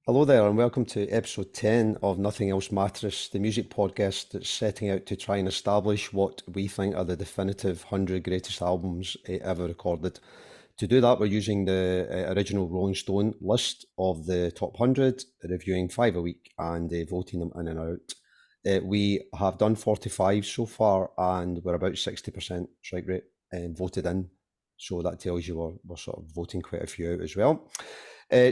Hello there, and welcome to episode 10 of Nothing Else Mattress, the music podcast that's setting out to try and establish what we think are the definitive 100 greatest albums ever recorded. To do that, we're using the original Rolling Stone list of the top 100, reviewing 5 a week and voting them in and out. We have done 45 so far, and we're about 60% strike rate voted in. So that tells you we're sort of voting quite a few out as well.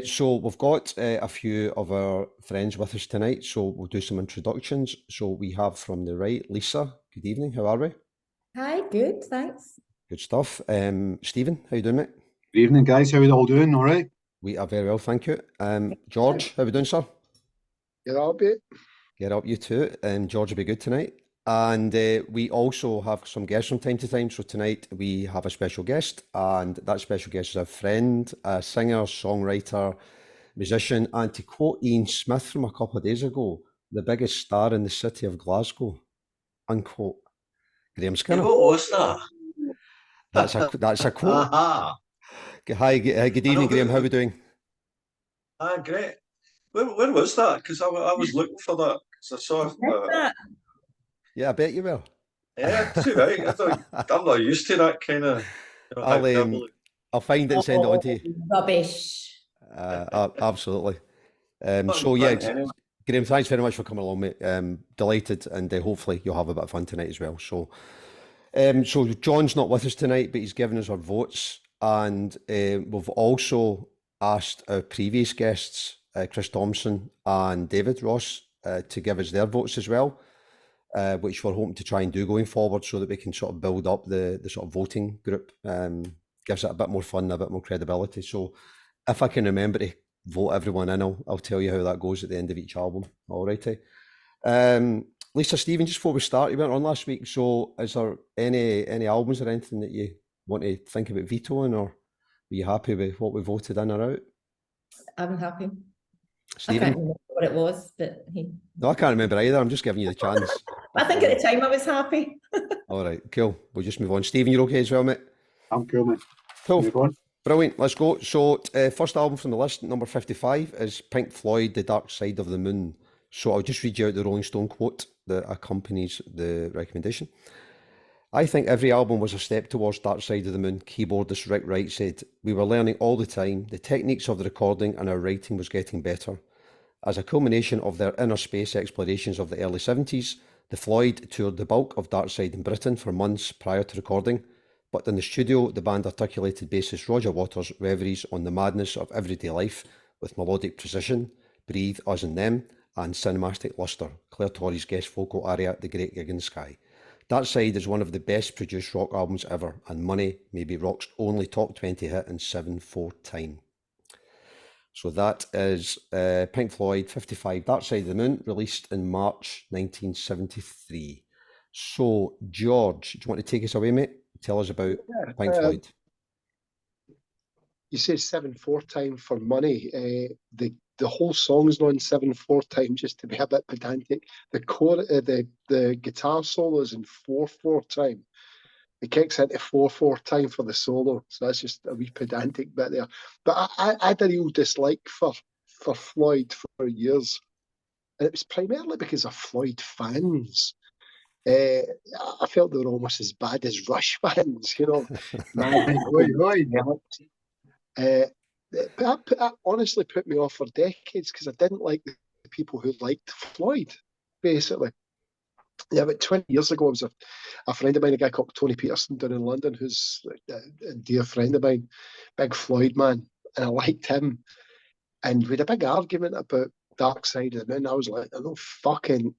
So we've got a few of our friends with us tonight, so we'll do some introductions. So we have from the right, Lisa. Good evening, how are we? Hi, good, thanks. Good stuff. Stephen, how you doing, mate? Good evening, guys. How are you all doing? All right? We are very well, thank you. George, how we doing, sir? Get up, mate. Get up, you too. George will be good tonight. And we also have some guests from time to time. So tonight we have a special guest, and that special guest is a friend, a singer, songwriter, musician, and to quote Ian Smith from a couple of days ago, the biggest star in the city of Glasgow, unquote. Grahame Skinner. What was that? That's a quote. Aha. Hi, good evening, Grahame. How are we doing? Great. Where was that? Because I was looking for that. Because I saw. Yeah, I bet you will. Yeah, too right. I'm not used to that kind of. I'll find it and send it on to you. Rubbish. Absolutely. So yeah, anyway. Grahame, thanks very much for coming along, mate. Delighted, and hopefully you'll have a bit of fun tonight as well. So John's not with us tonight, but he's given us our votes, and we've also asked our previous guests, Chris Thompson and David Ross, to give us their votes as well, which we're hoping to try and do going forward, so that we can sort of build up the sort of voting group. Gives it a bit more fun, a bit more credibility. So if I can remember to vote everyone in, I'll tell you how that goes at the end of each album. All righty. Lisa, Stephen, just before we start, you went on last week. So is there any albums or anything that you want to think about vetoing, or were you happy with what we voted in or out? I'm happy. Stephen? I can't remember what it was, but No, I can't remember either. I'm just giving you the chance. I think at the time I was happy. All right, cool. We'll just move on. Stephen, you're okay as well, mate? I'm cool, mate. Cool. Move on. Brilliant. Let's go. So, first album from the list, number 55, is Pink Floyd, The Dark Side of the Moon. So I'll just read you out the Rolling Stone quote that accompanies the recommendation. I think every album was a step towards Dark Side of the Moon. Keyboardist Rick Wright said, "We were learning all the time. The techniques of the recording and our writing was getting better." As a culmination of their inner space explorations of the early 70s, the Floyd toured the bulk of Dark Side in Britain for months prior to recording, but in the studio, the band articulated bassist Roger Waters' reveries on the madness of everyday life with melodic precision, Breathe, Us and Them, and cinematic lustre, Claire Torry's guest vocal aria, The Great Gig in the Sky. Dark Side is one of the best produced rock albums ever, and Money may be rock's only top 20 hit in 7/4 time. So that is Pink Floyd 55, Dark Side of the Moon, released in March 1973. So, George, do you want to take us away, mate? Tell us about Pink Floyd. You say 7/4 time for Money. The whole song's not in 7/4 time, just to be a bit pedantic. The guitar solo is in 4/4 time. It kicks into 4/4 time for the solo, so that's just a wee pedantic bit there. But I had a real dislike for Floyd for years, and it was primarily because of Floyd fans. I felt they were almost as bad as Rush fans, you know. That honestly put me off for decades, because I didn't like the people who liked Floyd, basically. Yeah, about 20 years ago, I was a friend of mine, a guy called Tony Peterson down in London, who's a dear friend of mine, big Floyd man, and I liked him. And we had a big argument about Dark Side of the Moon. I was like, "There's no fucking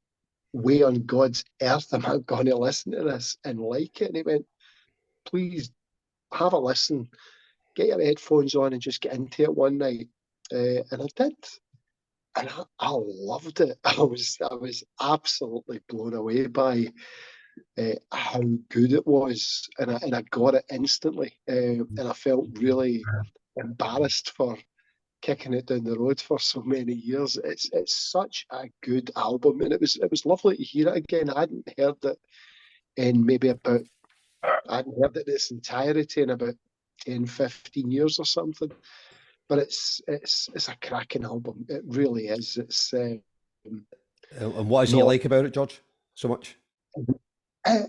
way on God's earth am I going to listen to this and like it." And he went, "Please have a listen, get your headphones on and just get into it one night." And I did. And I loved it. I was absolutely blown away by how good it was, and I got it instantly. And I felt really embarrassed for kicking it down the road for so many years. It's such a good album, and it was lovely to hear it again. I hadn't heard it in I hadn't heard it in its entirety in about 10, 15 years or something. but it's a cracking album. It really is. It's And what is it you not like about it, George, so much? uh,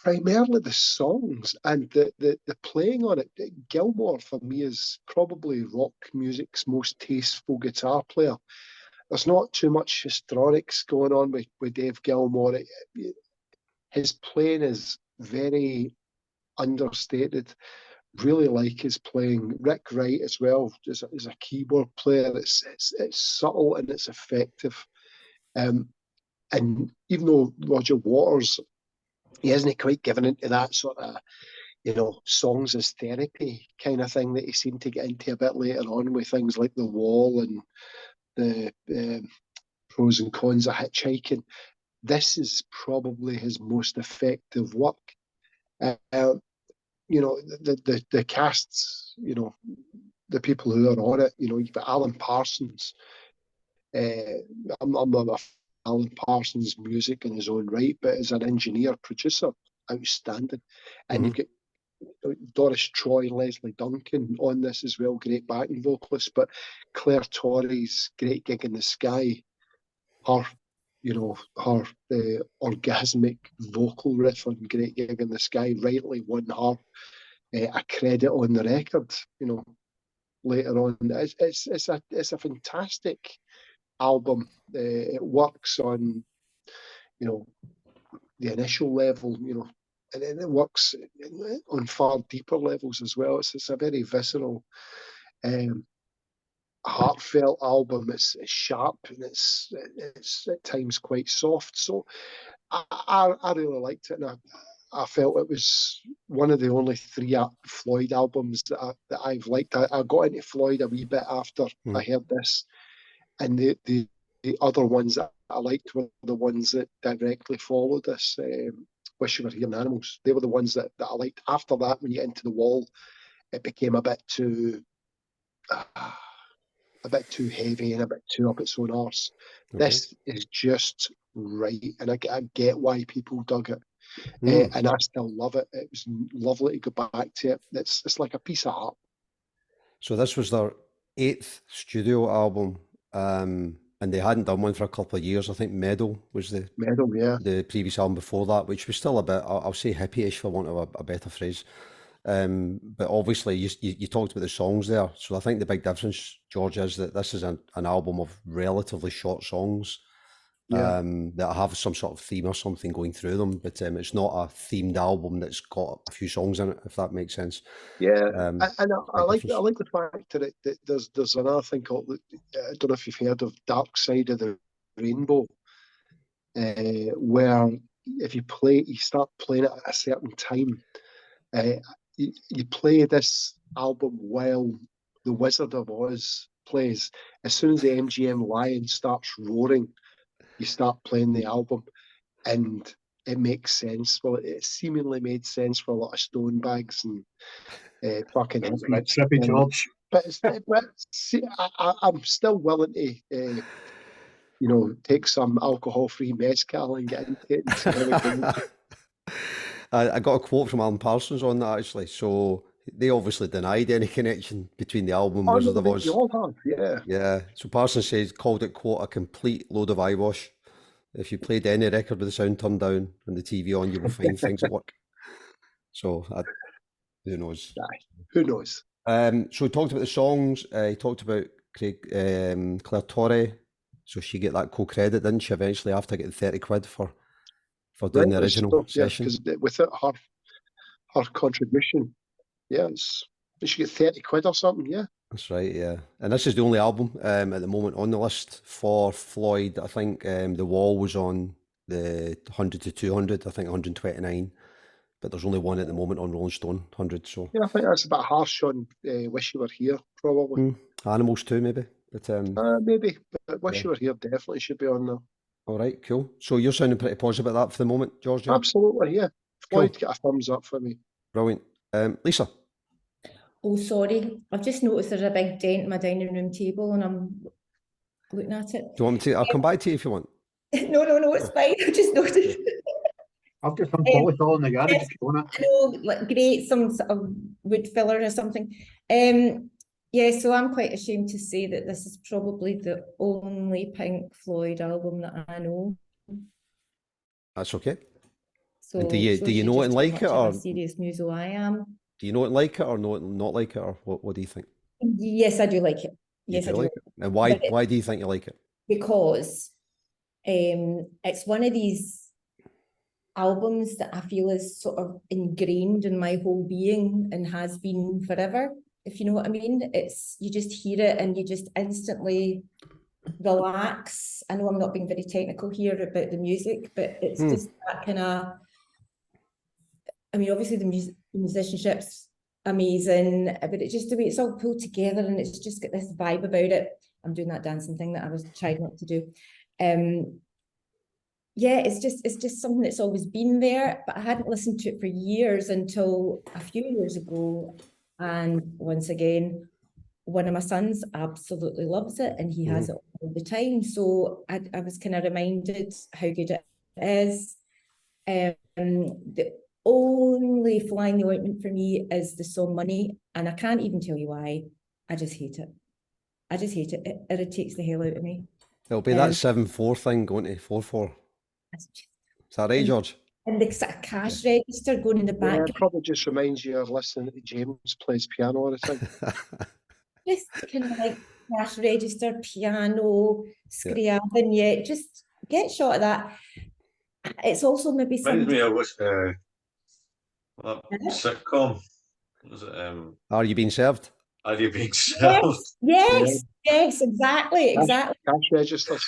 primarily the songs and the playing on it. Gilmour for me is probably rock music's most tasteful guitar player. There's not too much histrionics going on with Dave Gilmour. His playing is very understated. Really like his playing. Rick Wright as well is a keyboard player. It's subtle and it's effective. And even though Roger Waters, he isn't quite given into that sort of, songs as therapy kind of thing that he seemed to get into a bit later on with things like The Wall and the pros and cons of hitchhiking. This is probably his most effective work. The casts, the people who are on it, you've got Alan Parsons. I'm not a Alan Parsons' music in his own right, but as an engineer, producer, outstanding. And you've got Doris Troy, Leslie Duncan on this as well, great backing vocalists. But Claire Torrey's Great Gig in the Sky, her orgasmic vocal riff on Great Gig in the Sky rightly won her a credit on the record, later on. It's a fantastic album. It works on, the initial level, and then it works on far deeper levels as well. It's a very visceral, heartfelt album. It's sharp and it's at times quite soft. So I really liked it, and I felt it was one of the only three Floyd albums that I've liked. I got into Floyd a wee bit after I heard this, and the other ones that I liked were the ones that directly followed this. Wish You Were Here and Animals. They were the ones that I liked. After that, when you get into The Wall, it became a bit too heavy and a bit too up its own arse. Okay. This is just right, and I get why people dug it. And I still love it. It was lovely to go back to it. It's like a piece of art. So this was their 8th studio album, and they hadn't done one for a couple of years. I think Meadow was the previous album before that, which was still a bit, I'll say, hippie-ish for want of a better phrase. But obviously you talked about the songs there. So I think the big difference, George, is that this is an album of relatively short songs. That have some sort of theme or something going through them, but it's not a themed album that's got a few songs in it, if that makes sense. And I like the fact that there's another thing called, I don't know if you've heard of Dark Side of the Rainbow, where if you start playing it at a certain time, you play this album while The Wizard of Oz plays. As soon as the MGM lion starts roaring, you start playing the album, and it makes sense. Well, it seemingly made sense for a lot of stone bags and fucking Trippy George. But see, I'm still willing to, take some alcohol-free mezcal and get into it and see how it goes. I got a quote from Alan Parsons on that, actually. So they obviously denied any connection between the album and Wizard of Oz. They all have, yeah. Yeah. So Parsons called it, quote, a complete load of eyewash. If you played any record with the sound turned down and the TV on, you will find things at work. So who knows? Who knows? So he talked about the songs. He talked about Claire Torrey. So she get that co-credit, didn't she, eventually, after getting 30 quid for doing the original session? Because without her contribution, did she get 30 quid or something? Yeah. That's right, yeah. And this is the only album at the moment on the list for Floyd. I think The Wall was on the 100 to 200, I think 129. But there's only one at the moment on Rolling Stone, 100. So yeah, I think that's a bit harsh on Wish You Were Here, probably. Animals too, maybe. But maybe, but Wish You Were Here definitely should be on there. All right, cool. So you're sounding pretty positive about that for the moment, George? Yeah? Absolutely, yeah. Floyd get a thumbs up for me. Brilliant. Lisa? Oh, sorry. I've just noticed there's a big dent in my dining room table and I'm looking at it. Do you want me to? I'll come back to you if you want. No, it's fine. I just noticed. I've got some polyfill in the garage yes. if you want I know, like great, some sort of wood filler or something. Yeah, so I'm quite ashamed to say that this is probably the only Pink Floyd album that I know. That's okay. So And do you shows know it just and how like much it, of a or serious muso I am. do you know it and like it, or not like it, or what do you think? Yes, I do like it. You Yes, I do do like like it, and it. But why do you think you like it? because it's one of these albums that I feel is sort of ingrained in my whole being and has been forever, if you know what I mean. It's, you just hear it and you just instantly relax. I know I'm not being very technical here about the music, but it's just that kind of, I mean, obviously the musicianship's amazing, but it's just the way it's all pulled together and it's just got this vibe about it. I'm doing that dancing thing that I was trying not to do. Yeah, it's just something that's always been there, but I hadn't listened to it for years until a few years ago. And once again, one of my sons absolutely loves it and he has it all the time. So I was kind of reminded how good it is. The only fly in the ointment for me is the song Money, and I can't even tell you why. I just hate it. I just hate it. It irritates the hell out of me. It'll be that 7/4 thing going to 4/4. Is that right, George? And the sort of cash register going in the Yeah, background. it probably just reminds you of listening to James plays piano all the time. Just kind of like cash register, piano, screaming, yeah, just get shot of that. It's also maybe Reminds me something. of what's that sitcom. Was it Are you being served? Are You Being Served? Yes, exactly. Cash registers.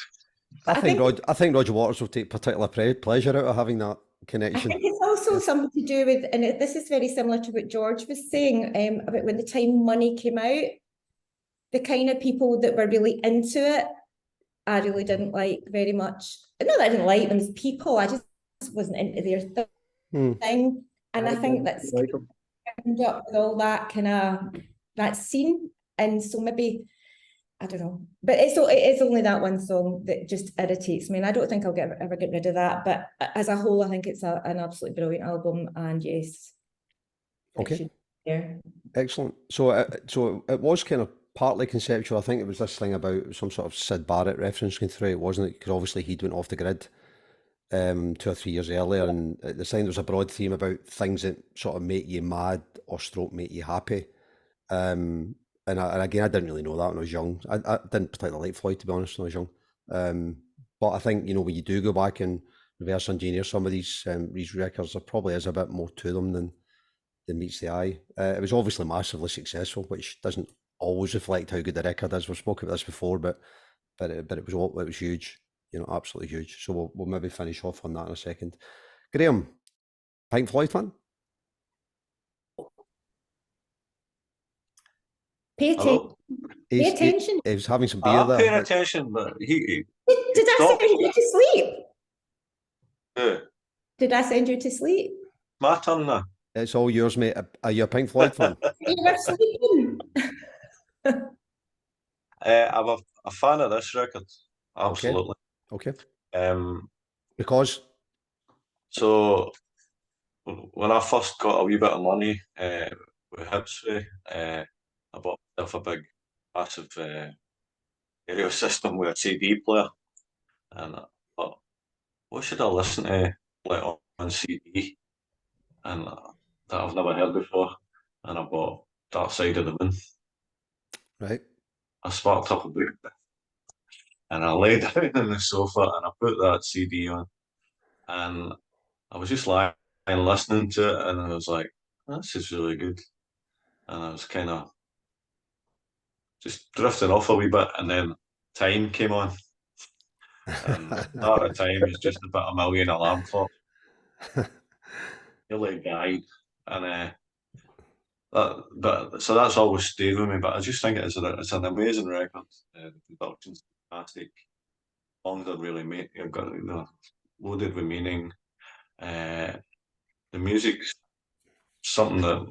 I think Roger Waters will take particular pleasure out of having that I connection. think it's also something to do with, and this is very similar to what George was saying about when the time Money came out, the kind of people that were really into it, I really didn't like very much. Not that I didn't like them as people, I just wasn't into their thing. And I think that's end up with all that kind of that scene. And so maybe, I don't know, but it is only that one song that just irritates me, and I don't think I'll ever get rid of that. But as a whole, I think it's an absolutely brilliant album, and yes, Okay, there. excellent. So it was kind of partly conceptual. I think it was this thing about some sort of Sid Barrett reference going through it, wasn't it? Because obviously he'd went off the grid 2 or 3 years earlier, and at the time there was a broad theme about things that sort of make you mad or stroke make you happy. And again, I didn't really know that when I was young. I didn't particularly like Floyd, to be honest, when I was young. But I think, when you do go back and reverse engineer some of these records, there probably is a bit more to them than meets the eye. It was obviously massively successful, which doesn't always reflect how good the record is. We've spoken about this before, but it was huge, absolutely huge. So we'll maybe finish off on that in a second. Grahame, Pink Floyd fan? Pay attention. Pay attention. He was having some beer I'm there. paying attention, but he Did I send you to sleep? Yeah. Did I send you to sleep? My turn now. It's all yours, mate. Are you a Pink Floyd fan? You were sleeping. I'm a fan of this record. Absolutely. Okay. Um, Because? So when I first got a wee bit of money with Hipsway, I bought myself a big, massive stereo system with a CD player, and I thought, what should I listen to like on CD? And that I've never heard before, and I bought Dark Side of the Moon. Right. I sparked up a book, and I lay down on the sofa, and I put that CD on, and I was just lying listening to it, and I was like, this is really good. And I was kind of just drifting off a wee bit, and then Time came on. And the start of Time is just about a million alarm clocks. Really died. And so that's always stayed with me. But I just think it's an amazing record. The production's fantastic. Songs are really got loaded with meaning. The music's something that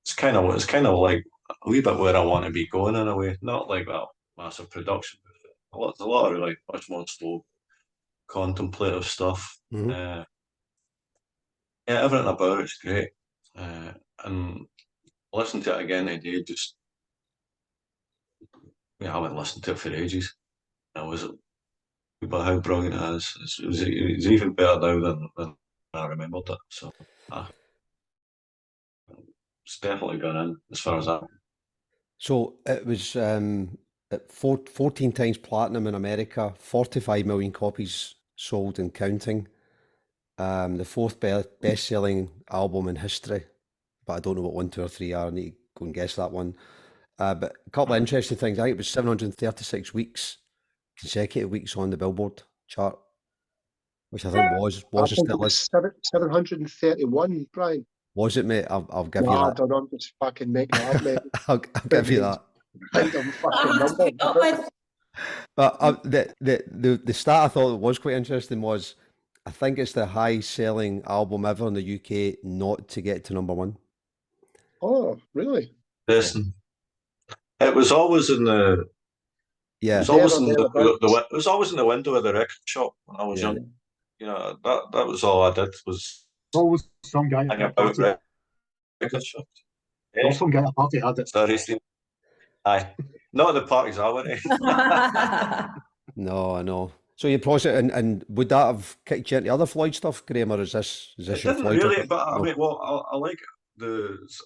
it's kind of like a wee bit where I want to be going in a way. Not like that massive production. There's a lot of like much more slow contemplative stuff. Mhm. Yeah, everything about it's great. And listening to it again today, just I haven't listened to it for ages. I was, but how brilliant it is. It's even better now than I remembered it. So it's definitely gone in as far as that. So it was at 14 times platinum in America, 45 million copies sold and counting. The fourth best-selling album in history, but I don't know what 1, 2, or 3 are. I need to go and guess that one. But a couple of interesting things. I think it was 736 weeks, consecutive weeks on the Billboard chart, which I think I was think and it still was is. 731, Brian. Was it, mate? I'll give No, you I that. don't know. I'm just fucking making it up, mate. I'll give you that. Random fucking I have to number. put up with. But the stat I thought was quite interesting was I think it's the highest-selling album ever in the UK not to get to number one. Oh, really? Listen, it was always in the. It Yeah, was always There in or thereabouts. it was always in the window of the record shop when I was yeah. young. You know, that was all I did was Always some guy at hang a about party. record shops. There was some guy at a party had it. Sorry, Steve. Aye. Not at the parties I went to. No, I know. So you process it, and would that have kicked you into other Floyd stuff, Graham, or is this It your didn't Floyd really, record? but I No. mean, well, I like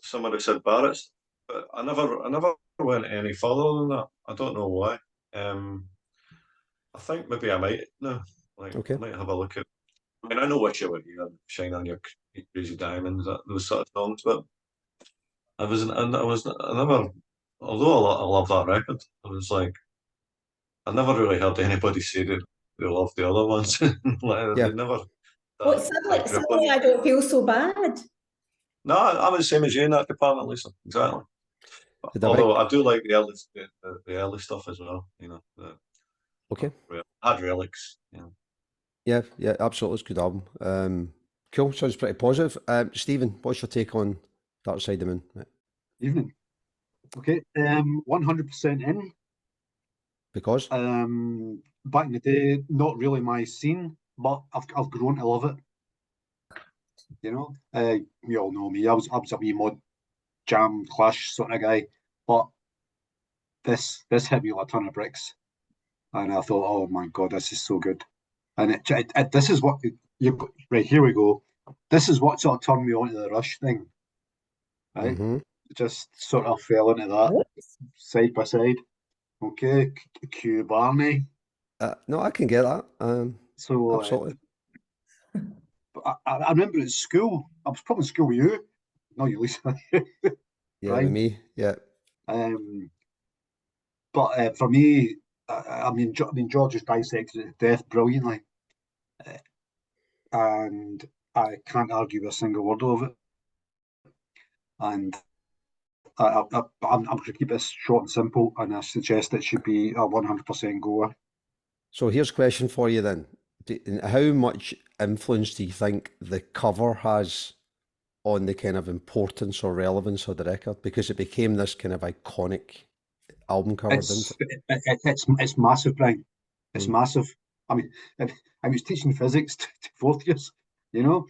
somebody said Barrett's, but I never went any further than that. I don't know why. I think maybe I might no, like Okay. I might have a look at. I mean, I know what you would hear, "Shine on Your Crazy Diamonds," those sort of songs, but I never, although I love that record, I was like, I never really heard anybody say that they love the other ones. Like, Yeah. they never. Well, That grip on suddenly you. I don't feel so bad. No, I'm the same as you in that department, Lisa. Exactly. Did I Although write? I do like the early stuff as well. You know, Okay. Had Relics. You know. Yeah, absolutely. It's a good album. Cool. Sounds pretty positive. Stephen, what's your take on Dark Side of the Moon? Right. Evening. Okay, 100% in. Because Back in the day, not really my scene, but I've grown to love it. You know, you all know me. I was a wee mod jam clash sort of guy, but this hit me like a ton of bricks, and I thought, oh my god, this is so good. And this is what you right here we go. This is what sort of turned me on to the Rush thing, right? Mhm. Just sort of fell into that side by side. Okay, Q Barney. No, I can get that. So Absolutely. I remember at school, I was probably in school with you, no, you Lisa, Yeah, right? with me. Yeah. But for me, I mean, George has dissected it to death brilliantly, and I can't argue with a single word of it. And I'm going to keep this short and simple, and I suggest it should be a 100% goer. So here's a question for you then. How much influence do you think the cover has on the kind of importance or relevance of the record? Because it became this kind of iconic album cover, didn't it? It's massive, Brian. It's massive. I mean, I was teaching physics to fourth years, you know.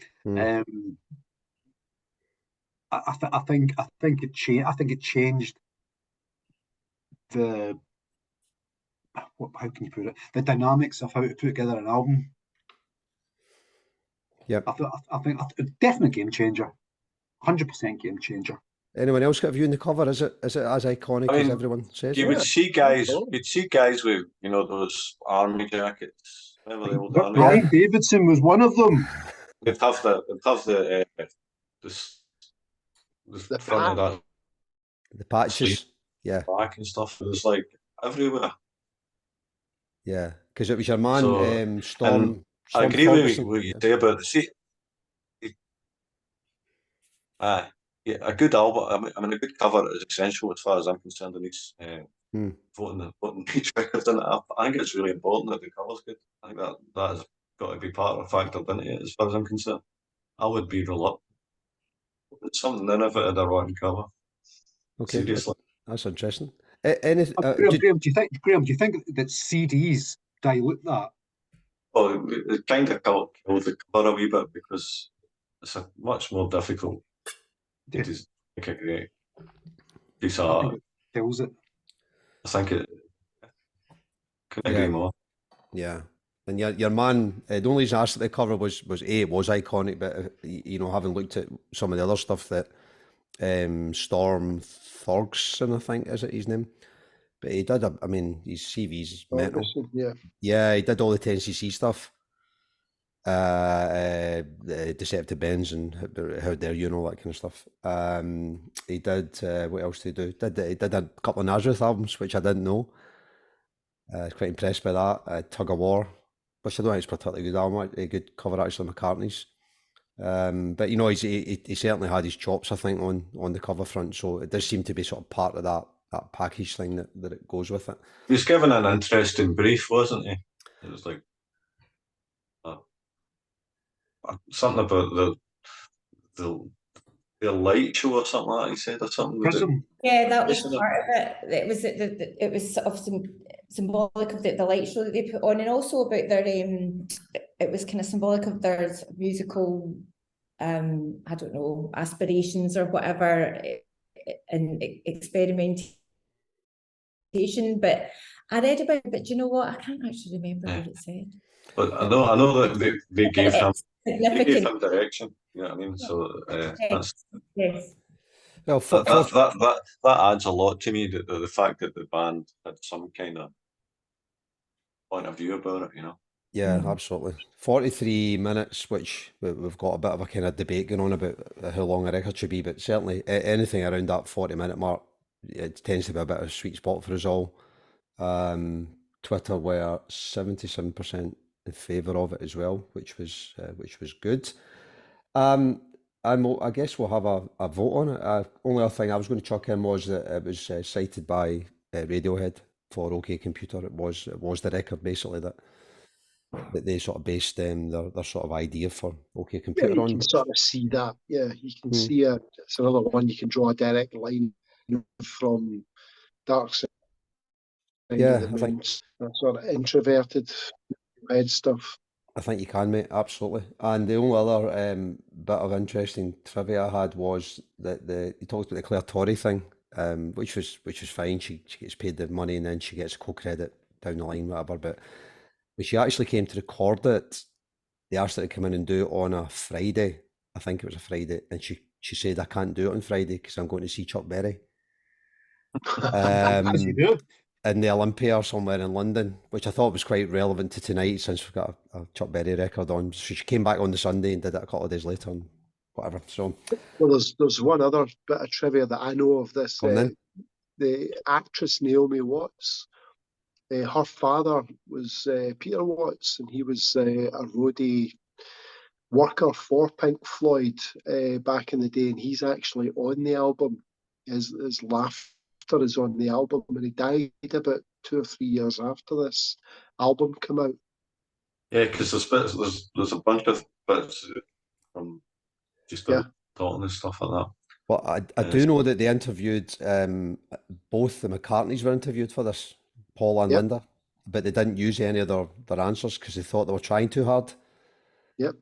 I think it changed. I think it changed the how can you put it? The dynamics of how to put together an album. Yeah. I think definitely game changer. 100% game changer. Anyone else got a view on the cover? Is it as iconic I as mean, everyone says? you would see guys. You'd see guys with those army jackets. Remember the old army? Brian Davidson was one of them. They'd have the front of that The patches. sleeve, Yeah. back and stuff. It was like everywhere. Yeah. Because it was your man, So, Storm. I Storm agree with Ferguson. what you say about yeah, a good album. I mean, a good cover is essential as far as I'm concerned. In each voting each record in it. I think it's really important that the cover's good. I think that has got to be part of factored into it as far as I'm concerned. I would be reluctant. It's something in if it had a rotten cover. Okay, Seriously. that's interesting. Anything? Graham, do you think that CDs dilute that? Well, it kind of killed the cover a wee bit because it's a much more difficult to Yeah. just make a great piece I of think art. it tells it. I think it couldn't Yeah. agree more. Yeah. And your man, the only reason I asked at the cover was A, it was iconic, but you know, having looked at some of the other stuff that Storm Thorgson, I think, is it his name? But he did, I mean, his CV's mental. Yeah. Yeah, he did all the 10cc stuff. The Deceptive Bends and How Dare You and all that kind of stuff. He did, what else did he do? He did a couple of Nazareth albums, which I didn't know. I was quite impressed by that. Tug of War, which I don't think it's particularly good album, a good cover actually, McCartney's. But you know, he certainly had his chops, I think, on the cover front. So it does seem to be sort of part of that package thing that it goes with it. He was given an interesting brief, wasn't he? It was like something about the light show or something like that. He said or something. Prism. Yeah, that was part of it. It was sort of symbolic of the light show that they put on, and also about their it was kind of symbolic of their musical I don't know, aspirations or whatever, and experimentation. But I read about it, but do you know what? I can't actually remember what it said. But I know that they gave him Significant. direction. You know what I mean? So that's Yes. Well, that adds a lot to me. The fact that the band had some kind of point of view about it, you know. Yeah, absolutely. 43 minutes, which we've got a bit of a kind of debate going on about how long a record should be, but certainly anything around that 40-minute mark, it tends to be a bit of a sweet spot for us all. Twitter were 77% in favour of it as well, which was good. I guess we'll have a vote on it. Only other thing I was going to chuck in was that it was cited by Radiohead for OK Computer. It was the record basically that they sort of based their sort of idea for OK Computer you on. can sort of see that. Yeah, you can see it. It's another one you can draw a direct line from Dark Side Yeah, of the I think Moon, that sort of introverted head stuff. I think you can, mate, absolutely. And the only other bit of interesting trivia I had was that he talked about the Claire Torrey thing, which was fine. She gets paid the money and then she gets co-credit down the line, whatever. But when she actually came to record it, they asked her to come in and do it on a Friday. I think it was a Friday, and she said, "I can't do it on Friday because I'm going to see Chuck Berry." As you do. In the Olympia or somewhere in London, which I thought was quite relevant to tonight since we've got a Chuck Berry record on. So she came back on the Sunday and did it a couple of days later and whatever. So, well, there's one other bit of trivia that I know of this. The actress Naomi Watts, her father was Peter Watts, and he was a roadie worker for Pink Floyd back in the day, and he's actually on the album. His Laughter is on the album, and he died about 2 or 3 years after this album came out. Yeah, because there's a bunch of bits from just talking and stuff like that. Well, I do know that they interviewed both the McCartneys were interviewed for this, Paul and Linda, but they didn't use any of their answers because they thought they were trying too hard. Yep.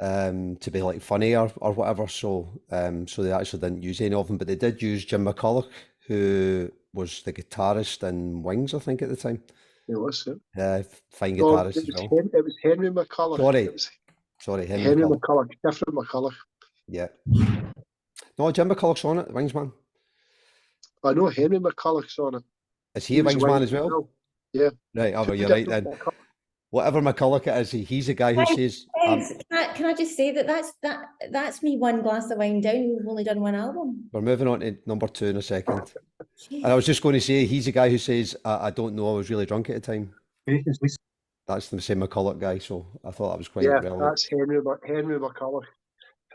To be like funny or whatever. So they actually didn't use any of them, but they did use Jim McCulloch, who was the guitarist in Wings, I think, at the time. It was, fine guitarist as well. It was Henry McCulloch. Sorry, Henry McCulloch, different McCulloch. Yeah. No, Jim McCulloch's on it, the Wings man. I know Henry McCulloch's on it. Is he a Wings man as well? Yeah. Right, well, you're right then. Whatever McCulloch it is, he's a guy who says... Can I just say that's me one glass of wine down. We've only done one album. We're moving on to number 2 in a second. And I was just going to say, he's a guy who says, I don't know, I was really drunk at the time. That's the same McCulloch guy, so I thought that was quite relevant. That's Henry McCulloch.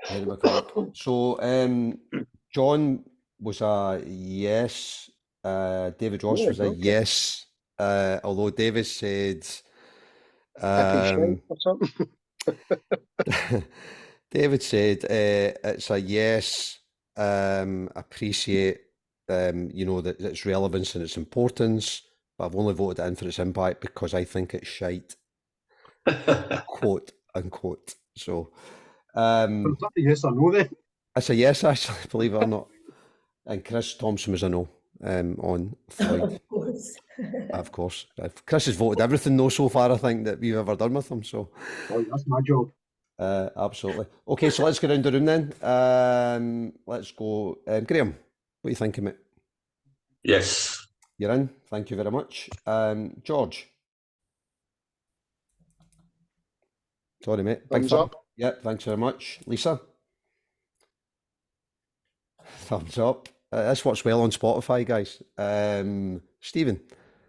Henry McCulloch. So, John was a yes. David Ross was a yes. Although David said... or something. David said it's a yes. Appreciate that its relevance and its importance, but I've only voted it in for its impact because I think it's shite. quote unquote. So, Is that a yes or no then? it's a yes, actually, believe it or not. And Chris Thompson was a no on Floyd, Of course. of course. Chris has voted everything though so far, I think, that we've ever done with him. So, Oh, that's my job. absolutely. Okay, so let's get round the room then. Let's go. Graham, what are you thinking, mate? Yes. You're in. Thank you very much. George. Sorry, mate. Big Thumbs thumb. up. Yep, thanks very much. Lisa? Thumbs up. This works well on Spotify, guys. Stephen?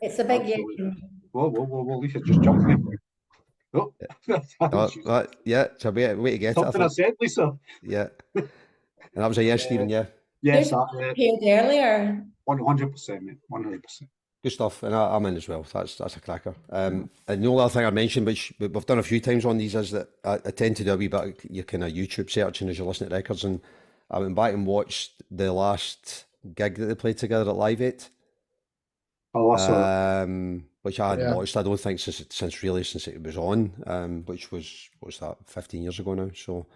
It's a big yes. Absolutely. Whoa, Lisa just jumped me. Oh, Yeah, it's a way to get something it, I said, Lisa. Yeah. And that was a yes, Stephen, yeah. Yes, Heard earlier. 100%, mate. 100%. Good stuff, and I'm in as well. That's a cracker. And the only other thing I mentioned, which we've done a few times on these, is that I tend to do a wee bit of your kind of YouTube searching as you're listening to records, and I went back and watched the last gig that they played together at Live 8. Oh, I saw Which I hadn't Yeah. watched, I don't think, since it was on, which was, what was that, 15 years ago now. So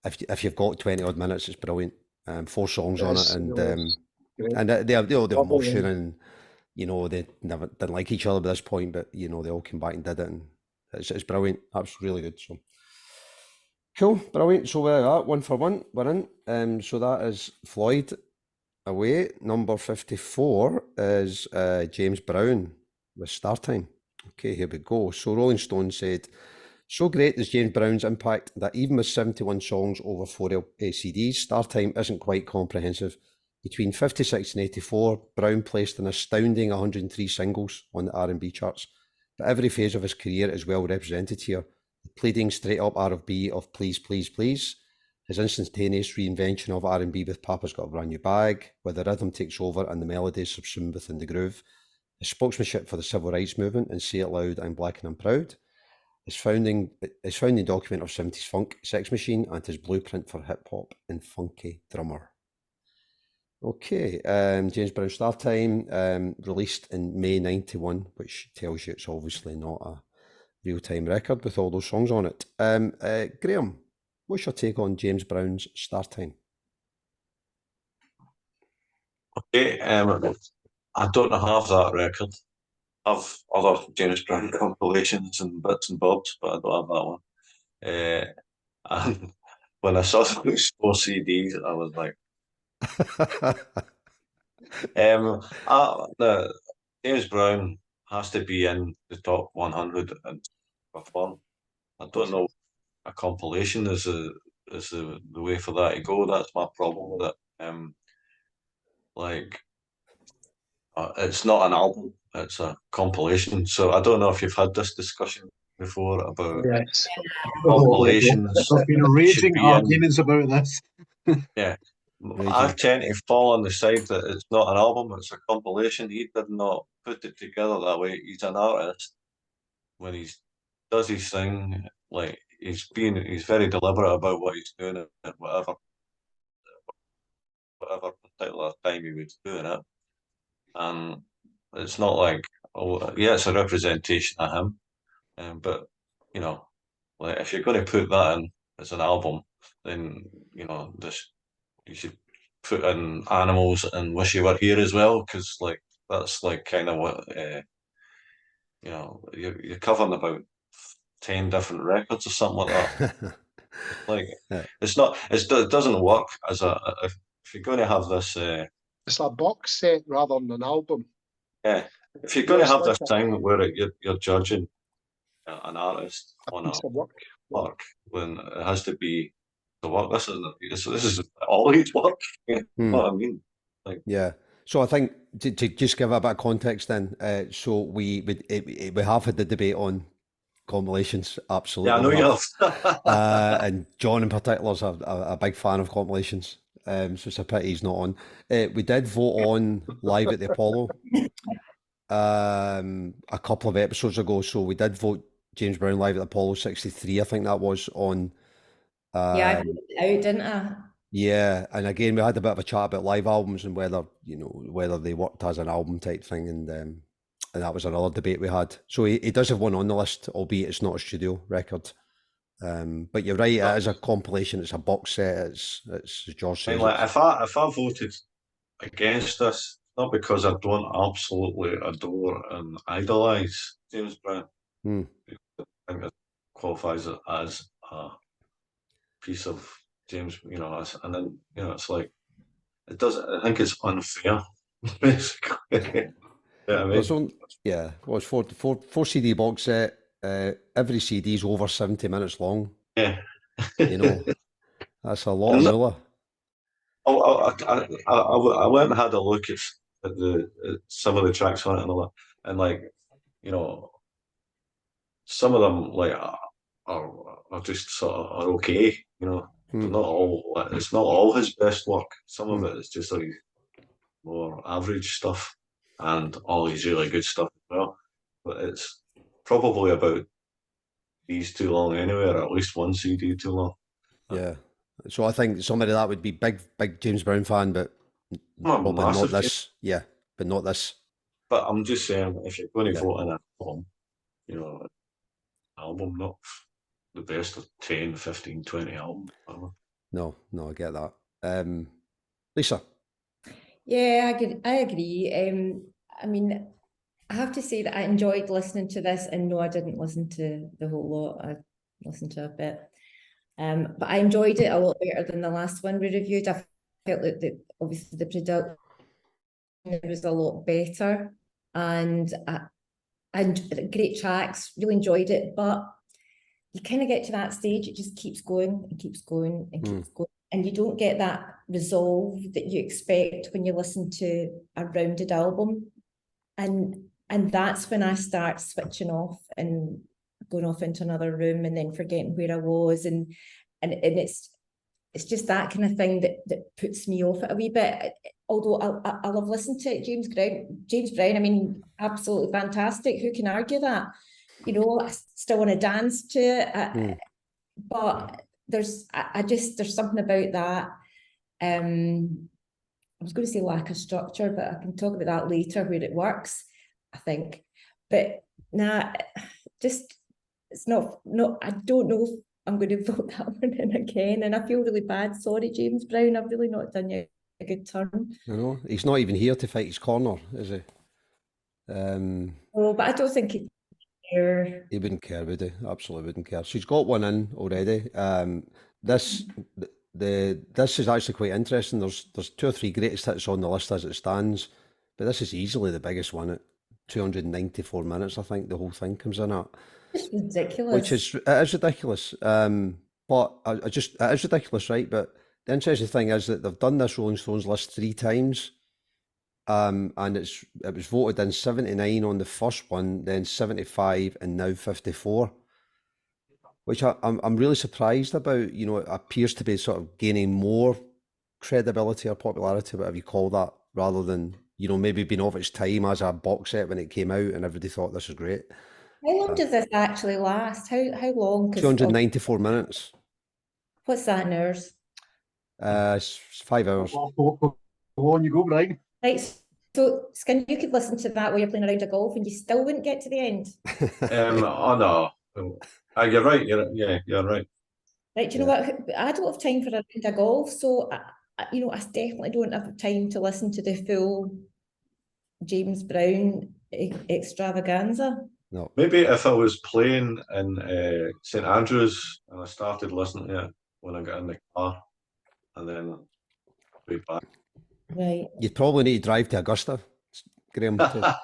if you've got 20 odd minutes, it's brilliant. 4 songs on it, Yes, and it was great. they have the Lovely, emotion, yeah. and you know, they never didn't like each other by this point, but you know, they all came back and did it, and it's brilliant. That's really good. So cool, brilliant. So we're at 1 for 1. We're in. So that is Floyd away. Number 54 is James Brown with Start Time. Okay, here we go. So Rolling Stone said, so great is James Brown's impact that even with 71 songs over 4 CDs, Start Time isn't quite comprehensive. Between 56 and 84, Brown placed an astounding 103 singles on the R&B charts. But every phase of his career is well represented here. The pleading straight up R&B of Please, Please, Please, his instantaneous reinvention of R&B with Papa's Got a Brand New Bag, where the rhythm takes over and the melody is subsumed within the groove, his spokesmanship for the civil rights movement and Say It Loud, I'm Black and I'm Proud, his founding document of 70s funk, Sex Machine, and his blueprint for hip-hop and Funky Drummer. Okay, James Brown Start Time, released in May 91, which tells you it's obviously not a real-time record with all those songs on it. Graham, what's your take on James Brown's Start Time? Okay, I don't have that record. I have other James Brown compilations and bits and bobs, but I don't have that one. And when I saw those 4 CDs, I was like, the James Brown has to be in the top 100 and perform. I don't know. A compilation is the way for that to go. That's my problem with it. It's not an album; it's a compilation. So I don't know if you've had this discussion before about Yes. compilations. There's been should raging be in. arguments about this. Yeah, Raging. I tend to fall on the side that it's not an album; it's a compilation. He did not put it together that way. He's an artist. When he does his thing, like he's very deliberate about what he's doing at whatever particular time he was doing it. And it's not like, oh yeah, it's a representation of him, but you know, like if you're going to put that in as an album, then you know you should put in Animals and Wish You Were Here as well, because like that's like kind of what you know, you're covering about 10 different records or something like that. Like Yeah. it doesn't work as if you're going to have this It's a box set rather than an album. yeah, if you're going to It's have like this thing where you're judging an artist on a piece of work. work, when it has to be the work. This is all his work. You know what I mean? Like, Yeah. So I think to just give a bit of context then, so we have had the debate on compilations, absolutely. yeah, I know we you have. have. And John in particular is a big fan of compilations, so it's a pity he's not on. We did vote on Live at the Apollo a couple of episodes ago, so we did vote James Brown Live at the Apollo 63, I think that was on. Yeah, I put it out, didn't I? Yeah, and again, we had a bit of a chat about live albums and whether they worked as an album type thing, and And that was another debate we had. So he does have one on the list, albeit it's not a studio record. But you're right, it is a compilation, it's a box set, it's as George I says. mean, like if I voted against this, not because I don't absolutely adore and idolise James Brown. Hmm. I think it qualifies it as a piece of James, and then it's like it does. I think it's unfair, basically. Yeah, I mean, There's only, yeah, well, it's four CD box set. Every CD is over 70 minutes long. yeah. You know, that's a lot of And moolah. I went and had a look at some of the tracks on it and all that, and like some of them like are just sort of are okay. They're not all. It's not all his best work. Some of it is just like more average stuff, and all his really good stuff as well. But it's probably about these too long anyway, or at least one CD too long. Yeah. So I think somebody that would be big James Brown fan, but I'm a probably not massive this. Yeah, but not this. But I'm just saying, if you're going to Yeah. vote in an album, not the best of 10, 15, 20 albums. No, I get that. Lisa. Yeah, I agree. I mean, I have to say that I enjoyed listening to this, and no, I didn't listen to the whole lot. I listened to a bit. But I enjoyed it a lot better than the last one we reviewed. I felt that obviously the production was a lot better, and great tracks. Really enjoyed it, but you kind of get to that stage, it just keeps going and keeps going and keeps going, and you don't get that resolve that you expect when you listen to a rounded album, and that's when I start switching off and going off into another room and then forgetting where I was, and it's just that kind of thing that puts me off it a wee bit. Although I love listening to it, James Brown. I mean, absolutely fantastic. Who can argue that? I still want to dance to it, but there's something about that. I was going to say lack of structure, but I can talk about that later where it works, I think. But nah, just it's not. I don't know if I'm going to vote that one in again, and I feel really bad. Sorry, James Brown. I've really not done you a good turn. I know he's not even here to fight his corner, is he? Oh, but I don't think he'd care. He wouldn't care, would he? Absolutely wouldn't care. She's got one in already. This is actually quite interesting. There's 2 or 3 greatest hits on the list as it stands, but this is easily the biggest one at 294 minutes. I think the whole thing comes in at. It's ridiculous. Which is ridiculous. But it is ridiculous, right? But the interesting thing is that they've done this Rolling Stones list 3 times. And it was voted in 79 on the first one, then 75, and now 54, which I'm really surprised about. It appears to be sort of gaining more credibility or popularity, whatever you call that, rather than maybe being off its time as a box set when it came out and everybody thought this was great. How long does this actually last? How long? 294 minutes. What's that in hours? It's 5 hours. Go on you go, Brian. Right, so Skin, you could listen to that while you're playing a round of golf and you still wouldn't get to the end. Oh no, you're right. You're right. Right, do you know what? I don't have time for a round of golf, so I definitely don't have time to listen to the full James Brown extravaganza. No. Maybe if I was playing in St Andrews and I started listening to it when I got in the car, and then way back. Right. You'd probably need to drive to Augusta, Graham, to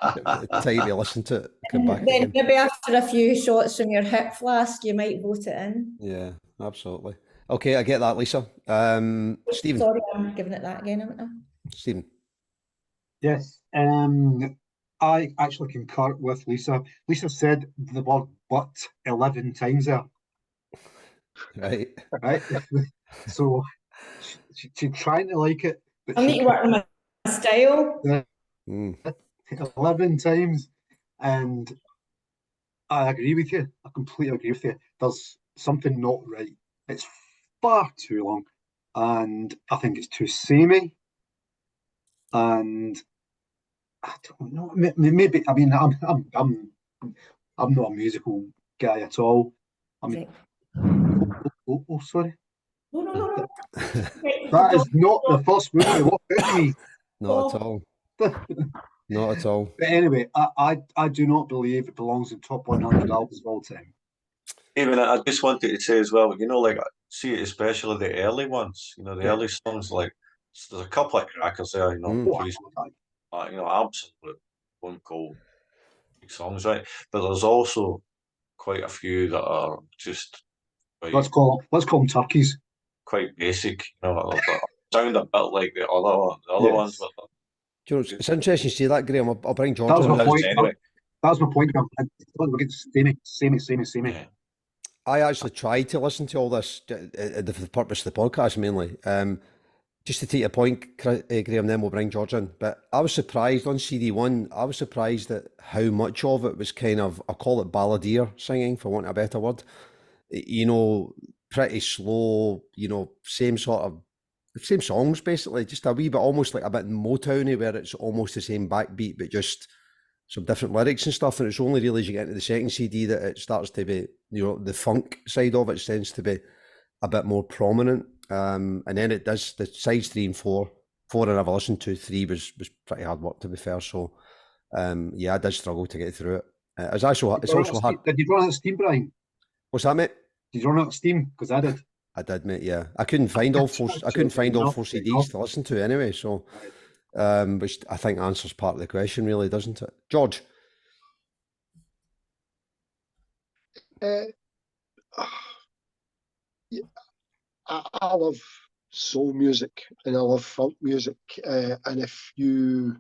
time to listen to it, come back Then again. maybe after a few shots from your hip flask, you might vote it in. Yeah, absolutely. Okay, I get that, Lisa. Stephen. Sorry, I'm giving it that again, haven't I? Stephen. Yes. I actually concur with Lisa. Lisa said the word "but" 11 times there. Right. Right. So she's trying to like it, but I need to work on my style. 11 times, and I agree with you. I completely agree with you. There's something not right. It's far too long, and I think it's too samey. And I don't know. Maybe. I mean, I'm not a musical guy at all. I mean, sorry. No, no, no, no. That is not the first movie to walk out of me. Not at all. Not at all. But anyway, I do not believe it belongs in top 100 albums of all time. Even I just wanted to say as well, like see, especially the early ones, the Yeah. early songs, like there's a couple of crackers there, Oh, Please, absolute one call songs, right? But there's also quite a few that are just let's call them turkeys. quite basic, that sound a bit like the other ones. Yes. But Do you know, it's interesting you say that, Graham. I'll bring George That was on my this. point. anyway. That was my point. We're getting samey. Yeah. I actually tried to listen to all this for the purpose of the podcast mainly. Just to take a point, Graham, then we'll bring George in. But I was surprised on CD1, I was surprised at how much of it was kind of, I call it balladeer singing, for want of a better word. Pretty slow, same songs basically, just a wee bit, almost like a bit Motowny, where it's almost the same backbeat, but just some different lyrics and stuff. And it's only really as you get into the second CD that it starts to be, the funk side of it tends to be a bit more prominent. And then it does the sides 3 and 4. 4 I never listened to. 3 was pretty hard work, to be fair. So I did struggle to get through it. It's also hard. Did you run out of steam, Brian? What's that, mate? Did you run out of steam? Because I did. I did, mate. Yeah, I couldn't find all 4. I couldn't find all 4 CDs to listen to anyway. So, which I think answers part of the question, really, doesn't it, George? I love soul music and I love funk music. And if you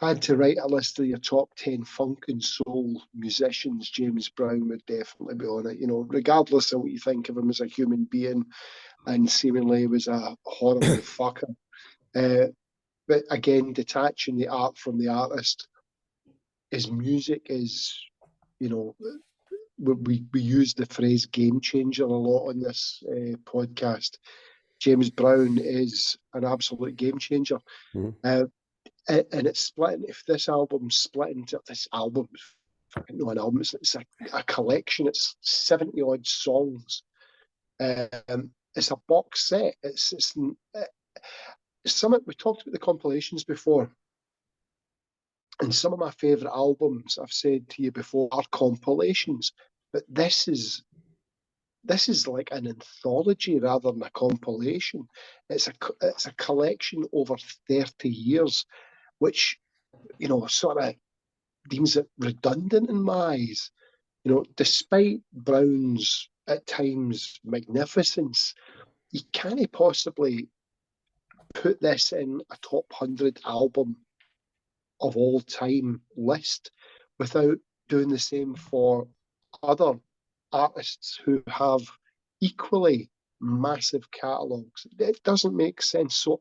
had to write a list of your top 10 funk and soul musicians, James Brown would definitely be on it. Regardless of what you think of him as a human being, and seemingly was a horrible fucker. But again, detaching the art from the artist, his music is, we use the phrase game changer a lot on this podcast. James Brown is an absolute game changer. Mm-hmm. And it's split. If this album's split into it's a collection. It's 70 odd songs. It's a box set. It's we talked about the compilations before, and some of my favourite albums I've said to you before are compilations, but this is like an anthology rather than a compilation. It's a collection over 30 years, which sort of deems it redundant in my eyes. Despite Brown's at times magnificence, you can't possibly put this in a top 100 album of all time list without doing the same for other artists who have equally massive catalogues. It doesn't make sense. So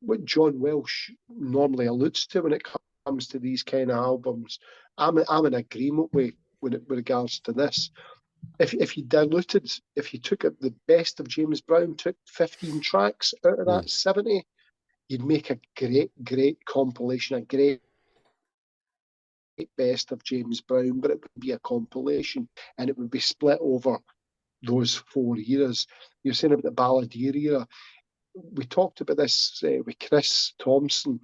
what John Welsh normally alludes to when it comes to these kind of albums, I'm in agreement with regards to this. If you took the best of James Brown, took 15 tracks out of that 70, you'd make a great compilation, a great best of James Brown, but it would be a compilation and it would be split over those 4 years. You're saying about the balladeer era. We talked about this with Chris Thompson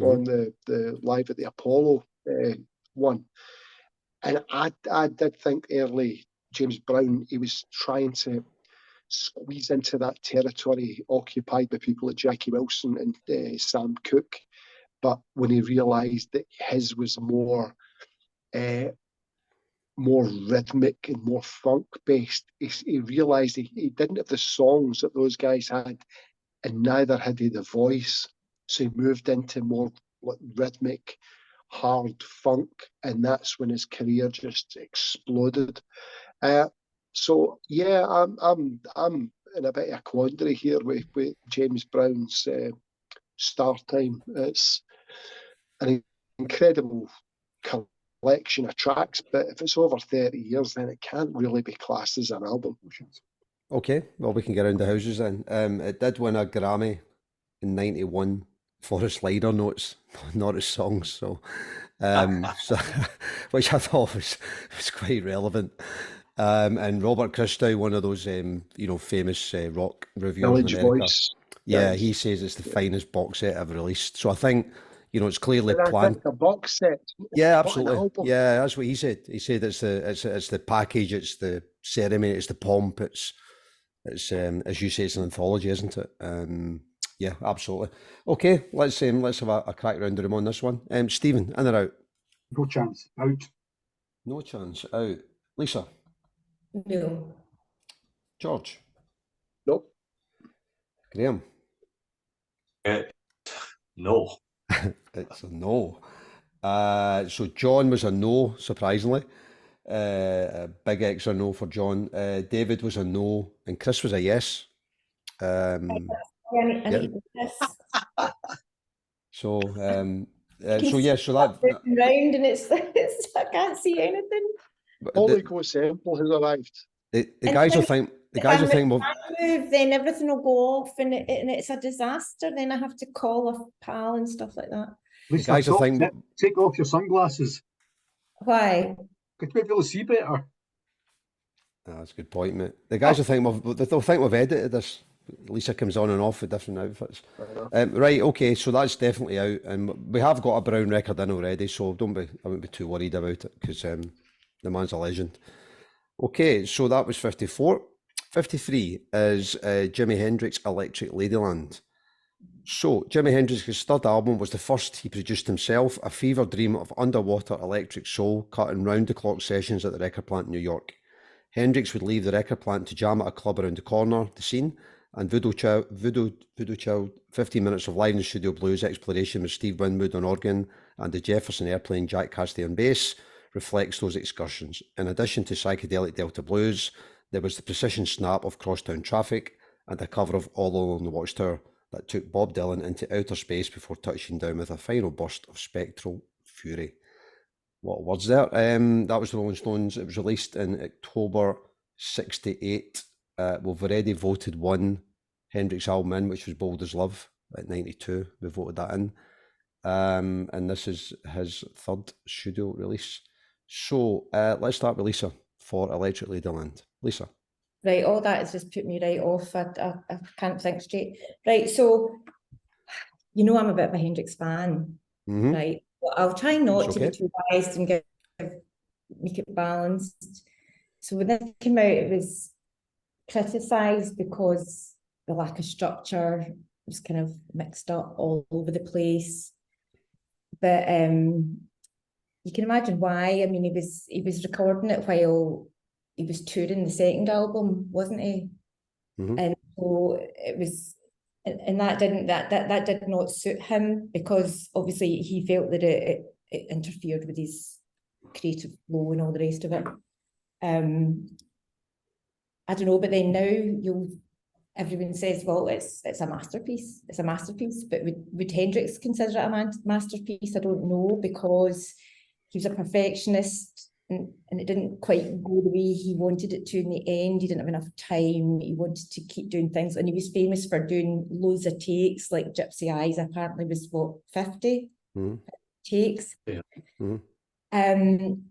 on the Live at the Apollo one. And I did think early James Brown, he was trying to squeeze into that territory occupied by people like Jackie Wilson and Sam Cooke. But when he realised that his was more rhythmic and more funk based, he realised he didn't have the songs that those guys had, and neither had he the voice. So he moved into more rhythmic, hard funk, and that's when his career just exploded. So yeah, I'm in a bit of a quandary here with James Brown's start time. It's an incredible collection of tracks, but if it's over 30 years, then it can't really be classed as an album. Okay, well, we can get around the houses then. It did win a Grammy in 91 for his liner notes, not his songs. So, so which I thought was quite relevant. And Robert Christgau, one of those famous rock reviewers in Village America, Voice. yeah, Yes. he says it's the finest box set ever released. So I think it's clearly But planned. that's a box set. Yeah, Not an absolutely. album. Yeah, that's what he said. He said it's the package, it's the ceremony, it's the pomp, it's as you say, it's an anthology, isn't it? Yeah, absolutely. Okay, let's have a crack round the room on this one. Stephen, in or out? No chance. Out. No chance. Out. Lisa. No. George. Nope. Graham. No. It's a no. So John was a no, surprisingly. A big extra no for John. David was a no, and Chris was a yes. I Yeah. need this. So You can so yeah, so that moving round and it's I can't see anything. Holy the, Ghost Sample has arrived. the And guys will then think the guys will think, well, move, then everything will go off and it's a disaster. Then I have to call a pal and stuff like that. Lisa, guys will stop, think, take off your sunglasses. Why? Could you be able to see better? that's a good point, mate. The guys will think they'll think we've edited this. Lisa comes on and off with different outfits. Right, okay, so that's definitely out, and we have got a brown record in already, so I wouldn't be too worried about it because the man's a legend. Okay, so that was 54. 53 is Jimi Hendrix Electric Ladyland. So Jimi Hendrix's third album was the first he produced himself, a fever dream of underwater electric soul cut in round-the-clock sessions at the record plant in New York. Hendrix would leave the record plant to jam at a club around the corner, the scene, and Voodoo Child, 15 minutes of live in the studio blues exploration with Steve Winwood on organ and the Jefferson Airplane Jack Cassidy on bass reflects those excursions. In addition to psychedelic Delta blues, there was the precision snap of Crosstown Traffic and a cover of All Along the Watchtower that took Bob Dylan into outer space before touching down with a final burst of spectral fury. What words there? That was the Rolling Stones. It was released in October 68. We've already voted one Hendrix album in, which was Bold as Love at 92. We voted that in. And this is his third studio release. So let's start with Lisa for Electric Ladyland. Lisa. Right, all that has just put me right off. I can't think straight. Right, so I'm a bit of a Hendrix fan, right? Well, I'll try not to be too biased and make it balanced. So when this came out, it was criticised because the lack of structure was kind of mixed up all over the place. But you can imagine why. I mean, he was recording it while he was touring the second album, wasn't he? And so it was, and that did not suit him because obviously he felt that it interfered with his creative flow and all the rest of it. I don't know, but then now everyone says, well, it's a masterpiece. It's a masterpiece, but would Hendrix consider it a masterpiece? I don't know, because he was a perfectionist and it didn't quite go the way he wanted it to in the end. He didn't have enough time. He wanted to keep doing things, and he was famous for doing loads of takes, like Gypsy Eyes apparently was 50 takes. Yeah. And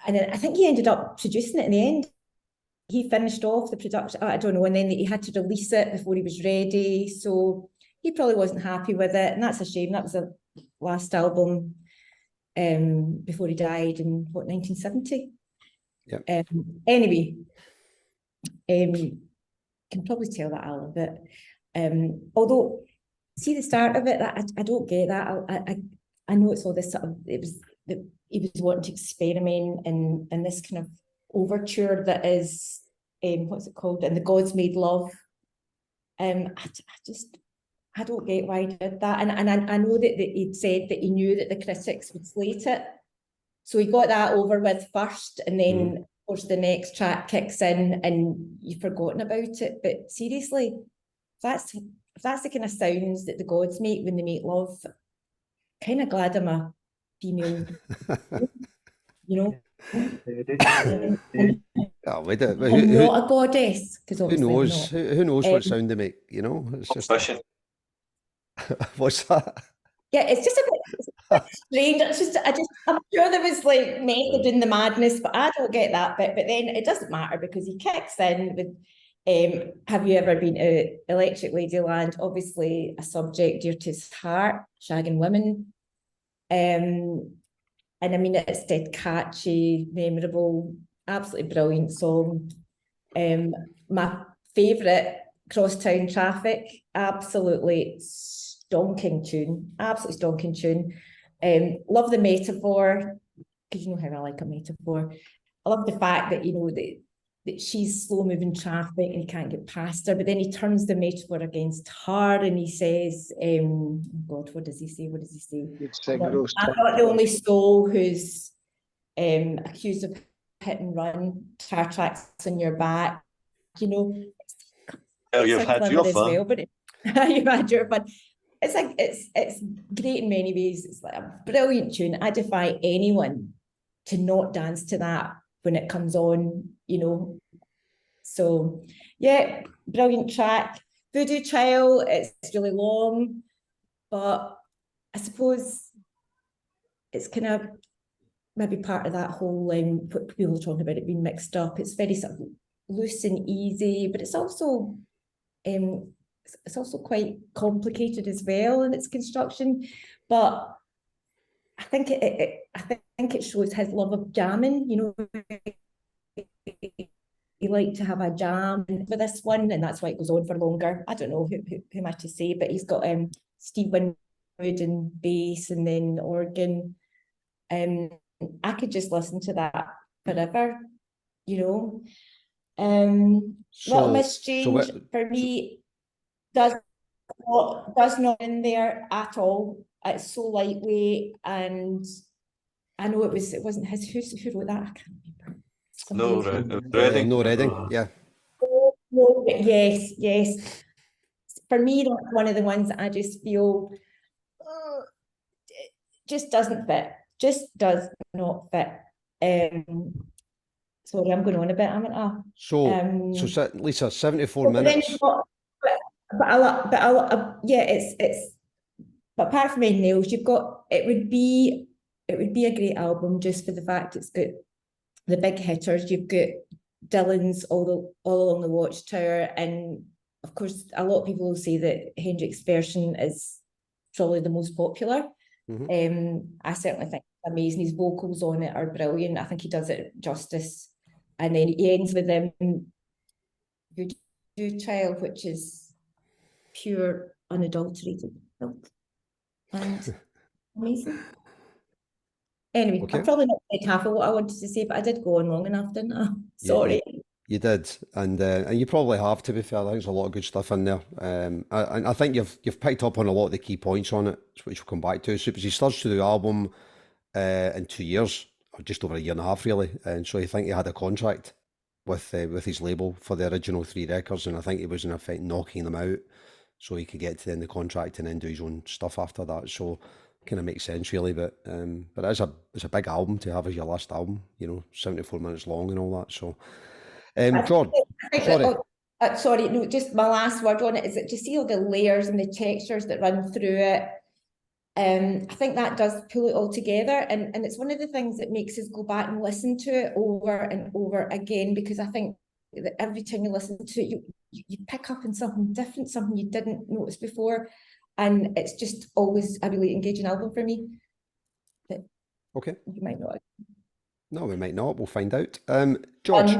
then I think he ended up producing it in the end. He finished off the production, I don't know, and then he had to release it before he was ready. So he probably wasn't happy with it, and that's a shame. That was the last album before he died in 1970. Yeah. Anyway, can probably tell that a little bit. Although, see the start of it, I don't get that. I know it's all this sort of, he was wanting to experiment in this kind of overture that is, what's it called? And the Gods Made Love. I don't get why he did that. And I know that he'd said that he knew that the critics would slate it. So he got that over with first, and then of course the next track kicks in and you've forgotten about it. But seriously, if that's the kind of sounds that the gods make when they make love, kind of glad I'm a female, Oh, I'm not a goddess, because who knows? Who knows what sound they make? It's just. What's that? Yeah, it's just a bit strange. It's just, I'm sure there was like method in the madness, but I don't get that bit. But then it doesn't matter because he kicks in with, have you ever been to Electric Ladyland? Obviously, a subject dear to his heart, shagging women. And I mean, it's dead catchy, memorable, absolutely brilliant song. My favourite, Crosstown Traffic, absolutely stonking tune, absolutely stonking tune. Love the metaphor, because you know how I like a metaphor. I love the fact that, you know, that she's slow moving traffic and he can't get past her, but then he turns the metaphor against her and he says, God, what does he say? What does he say? I'm not the only soul who's accused of hit and run, car tracks on your back, you know. Well, you've had your fun. Well, but you've had your fun. It's like it's great in many ways. It's like a brilliant tune. I defy anyone to not dance to that when it comes on, you know. So yeah, brilliant track. Voodoo Child, it's really long, but I suppose it's kind of maybe part of that whole what people are talking about it being mixed up. It's very sort of loose and easy, but it's also quite complicated as well in its construction. But I think it shows his love of jamming. You know, he liked to have a jam with this one, and that's why it goes on for longer. I don't know who am I to say, but he's got Steve Winwood and bass, and then organ. I could just listen to that forever, you know. Little Miss Strange for me does not in there at all. It's so lightweight, and I know it wasn't his. Who wrote that? I can't remember. No, Reading, yeah. No, yes. For me, that's one of the ones that I just feel just doesn't fit. Just does not fit. Sorry, I'm going on a bit, haven't I? So Lisa, 74 minutes. Yeah, it's. But apart from anything else, you've got it would be a great album just for the fact it's got the big hitters. You've got Dylan's all along the Watchtower, and of course, a lot of people will say that Hendrix's version is probably the most popular. I certainly think it's amazing. His vocals on it are brilliant. I think he does it justice. And then he ends with Voodoo Child, which is pure, unadulterated filth. And amazing. Anyway, okay. I've probably not said half of what I wanted to say, but I did go on long enough, didn't I? Sorry. You did, and you probably have, to be fair. There's a lot of good stuff in there. I think you've picked up on a lot of the key points on it, which we'll come back to. So he starts to do the album in 2 years, or just over a year and a half, really. And so I think he had a contract with his label for the original 3 records, and I think he was in effect knocking them out so he could get to the end of the contract and then do his own stuff after that. So kind of makes sense, really. But it's a big album to have as your last album. You know, 74 minutes long and all that. So. George, sorry, no, just my last word on it is that you see all the layers and the textures that run through it. I think that does pull it all together, and it's one of the things that makes us go back and listen to it over and over again, because I think that every time you listen to it, you pick up on something different, something you didn't notice before, and it's just always a really engaging album for me. But okay, you might not. No, we might not. We'll find out. George.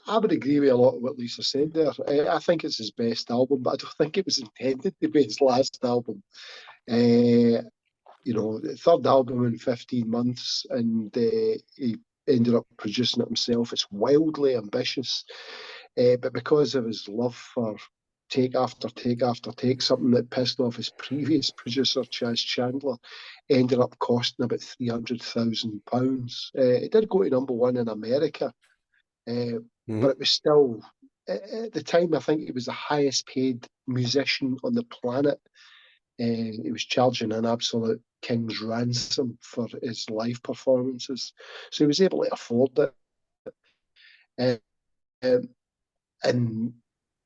I would agree with a lot of what Lisa said there. I think it's his best album, but I don't think it was intended to be his last album. You know, the third album in 15 months, and he ended up producing it himself. It's wildly ambitious, but because of his love for take after take after take, something that pissed off his previous producer, Chas Chandler, ended up costing about £300,000. It did go to #1 in America, but it was still, at the time, I think he was the highest paid musician on the planet. He was charging an absolute king's ransom for his live performances, so he was able to afford it. And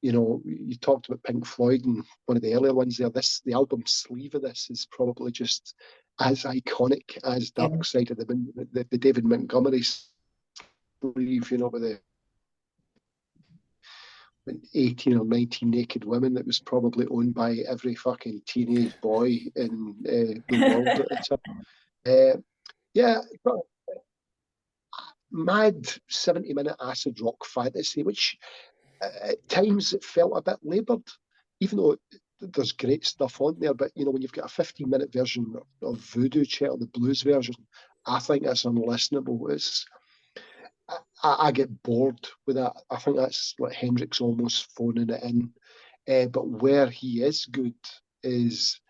you know, you talked about Pink Floyd and one of the earlier ones there. The album sleeve of this is probably just as iconic as Dark Side of the Moon, the David Montgomery sleeve, you know, with the 18 or 19 naked women that was probably owned by every fucking teenage boy in the world at the time. Yeah, mad 70-minute acid rock fantasy, which at times it felt a bit laboured, even though there's great stuff on there. But, you know, when you've got a 15-minute version of Voodoo Child, the blues version, I think that's unlistenable. I get bored with that. I think that's like Hendrix almost phoning it in. But where he is good is,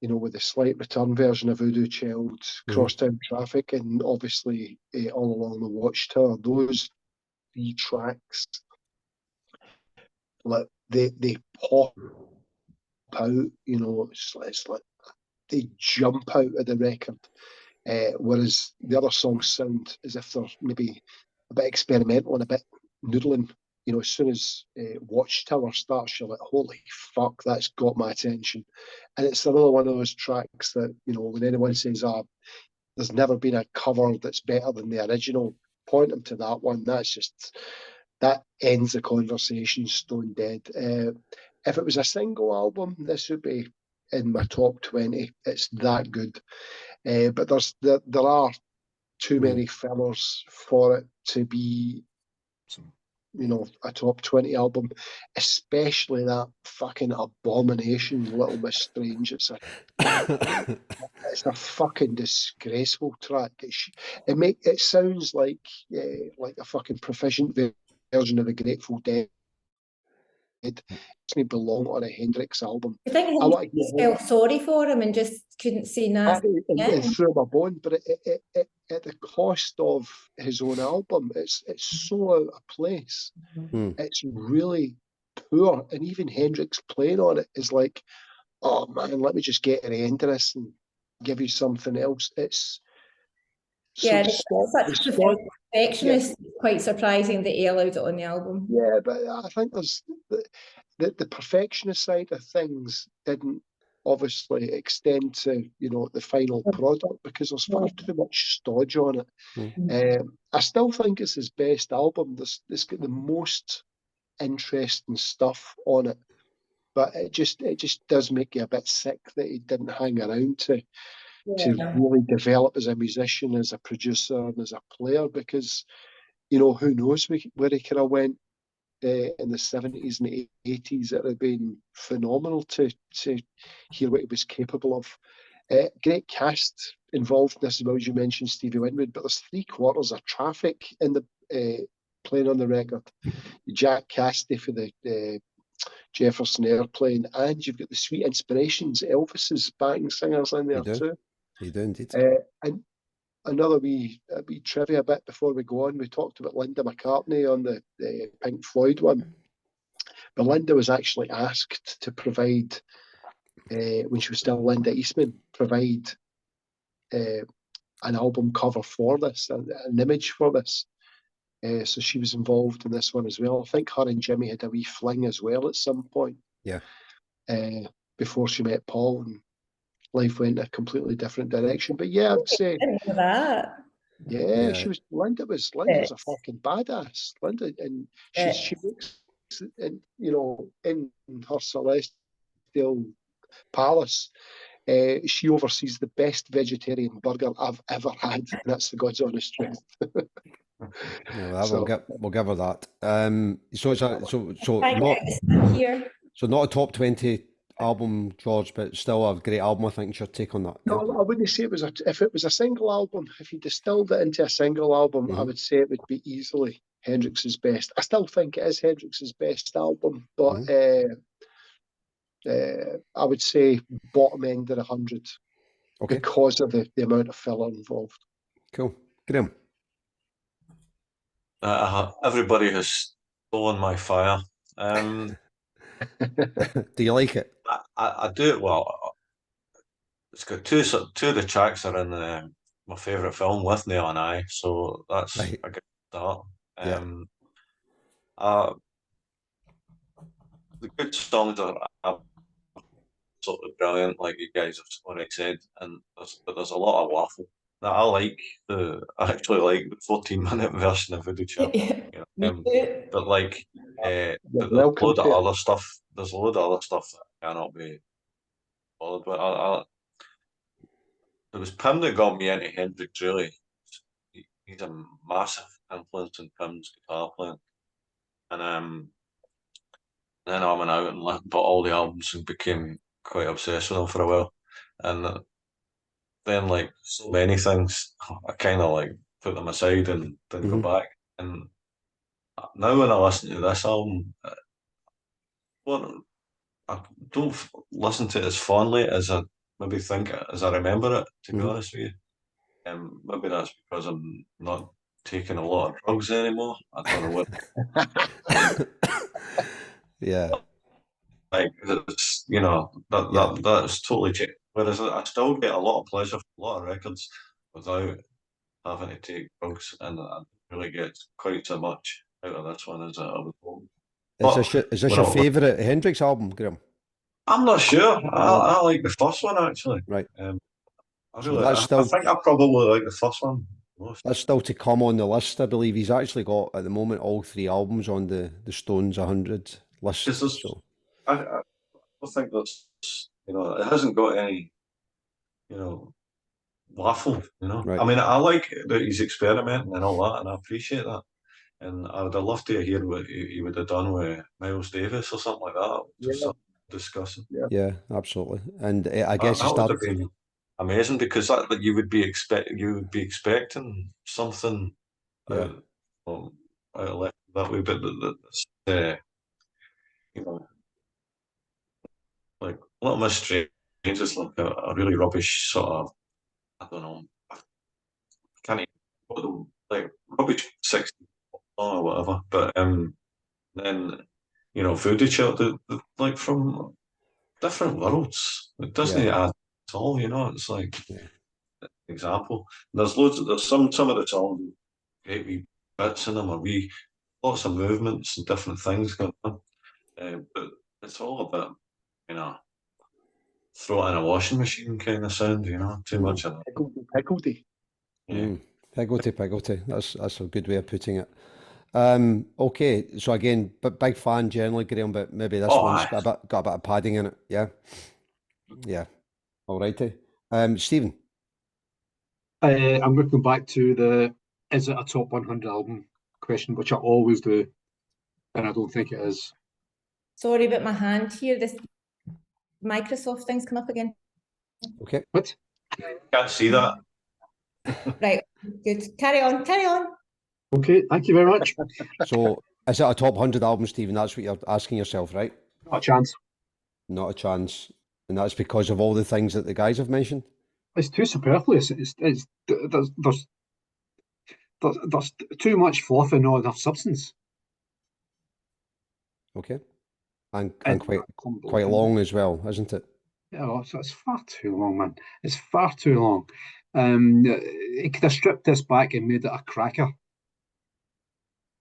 you know, with the slight return version of Voodoo Child, Crosstown Traffic, and obviously All Along the Watchtower. Those 3 tracks, like they pop out. You know, it's like they jump out of the record. Whereas the other songs sound as if they're maybe a bit experimental and a bit noodling. You know, as soon as Watchtower starts, you're like, holy fuck, that's got my attention. And it's another one of those tracks that, you know, when anyone says, there's never been a cover that's better than the original, point them to that one. That ends the conversation stone dead. If it was a single album, this would be in my top 20. It's that good. But there are too many fillers for it to be, you know, a top 20 album, especially that fucking abomination, Little Miss Strange. It's a fucking disgraceful track. It sounds like a fucking proficient version of the Grateful Dead. It doesn't belong on a Hendrix album. I think he felt sorry for him and just couldn't say nothing. And threw him a bone, but at the cost of his own album, it's so out of place. It's really poor, and even Hendrix playing on it is like, oh man, let me just get to the end of this and give you something else. It's such a perfectionist. Quite surprising that he allowed it on the album. Yeah, but I think there's the perfectionist side of things didn't obviously extend to, you know, the final product because there's far too much stodge on it. I still think it's his best album. It's got the most interesting stuff on it, but it just does make you a bit sick that he didn't hang around to really develop as a musician, as a producer, and as a player, because, you know, who knows where he could have went in the 70s and 80s. It would have been phenomenal to hear what he was capable of. Great cast involved in this as well, as you mentioned, Stevie Winwood, but there's 3/4 of Traffic in the playing on the record. Jack Cassidy for the Jefferson Airplane, and you've got the Sweet Inspirations, Elvis's backing singers in there too. You do indeed. And another wee trivia bit before we go on. We talked about Linda McCartney on the Pink Floyd one, but Linda was actually asked to provide, when she was still Linda Eastman, provide an album cover for this, an image for this. So she was involved in this one as well. I think her and Jimmy had a wee fling as well at some point. Yeah. Before she met Paul, and life went a completely different direction. But yeah, I'd say that. Yeah, Linda was a fucking badass. Linda, and she makes, and you know, in her celestial palace, she oversees the best vegetarian burger I've ever had, and that's the God's honest truth. We'll give her that. So not a top 20 album, George, but still a great album. I think. Your take on that? No, I wouldn't say it was if it was a single album. If you distilled it into a single album, I would say it would be easily Hendrix's best. I still think it is Hendrix's best album, but I would say bottom end of 100 because of the amount of filler involved. Cool, Grahame. Everybody has stolen my fire. Do you like it? I do. Well, it's got two of the tracks are in my favourite film, With Neil and I, so that's a good start. the good songs are absolutely brilliant, like you guys have already said, but there's a lot of waffle. Now, I actually like the 14-minute version of Voodoo Child. You Me know, too. but like, You're but there's a welcome load of to it. other stuff. There's a load of other stuff that I cannot be bothered with. It was Pim that got me into Hendrix. Really, he's a massive influence in Pim's guitar playing, and then I went out and bought all the albums and became quite obsessed with them for a while, and then like so many things, I kind of like put them aside and then go back. And now when I listen to this album, what I don't listen to it as fondly as I maybe think as I remember it. To be honest with you, maybe that's because I'm not taking a lot of drugs anymore. I don't know what. Yeah. Like it's that's totally changed. Whereas I still get a lot of pleasure from a lot of records without having to take drugs, and I really get quite so much out of this one as I was hoping. Is this your favourite Hendrix album, Graham? I'm not sure. I like the first one actually. Right. I So that's still, I think I probably like the first one most. that's still to come on the list, I believe. He's actually got, at the moment, all 3 albums on the Stones 100 list. So I think that's, it hasn't got any, waffle, Right. I mean, I like that he's experimenting and all that, and I appreciate that. And I would have loved to hear what he would have done with Miles Davis or something like that. Just something discussing. yeah, absolutely. And I guess That would have been amazing, because that you would be expecting something Yeah. out of left that way, but that's like Little Miss Strange is like a really rubbish sort of, I don't know, I can't even, like rubbish 60 or whatever. But then Voodoo Child, like from different worlds. It doesn't add at all. It's like example. There's some of the songs, great wee bits in them, or lots of movements and different things going on. But it's all a bit, throw it in a washing machine kind of sound, too much of that. Pickledy. Yeah. Pigglety. That's a good way of putting it. Okay, so again, but big fan generally, Graham, but maybe this one's got a bit of padding in it. Yeah. Alrighty. Stephen. I'm going to come back to is it a top 100 album question, which I always do, and I don't think it is. Sorry about my hand here. This Microsoft thing's come up again. Okay. What? Can't see that. Right, good. Carry on. Okay, thank you very much. So, is it a top 100 album, Stephen? That's what you're asking yourself, right? Not a chance. Not a chance. And that's because of all the things that the guys have mentioned? It's too superfluous. There's too much fluff and not enough substance. Okay. And quite long as well, isn't it? Yeah, it's far too long, man. It's far too long. He could have stripped this back and made it a cracker,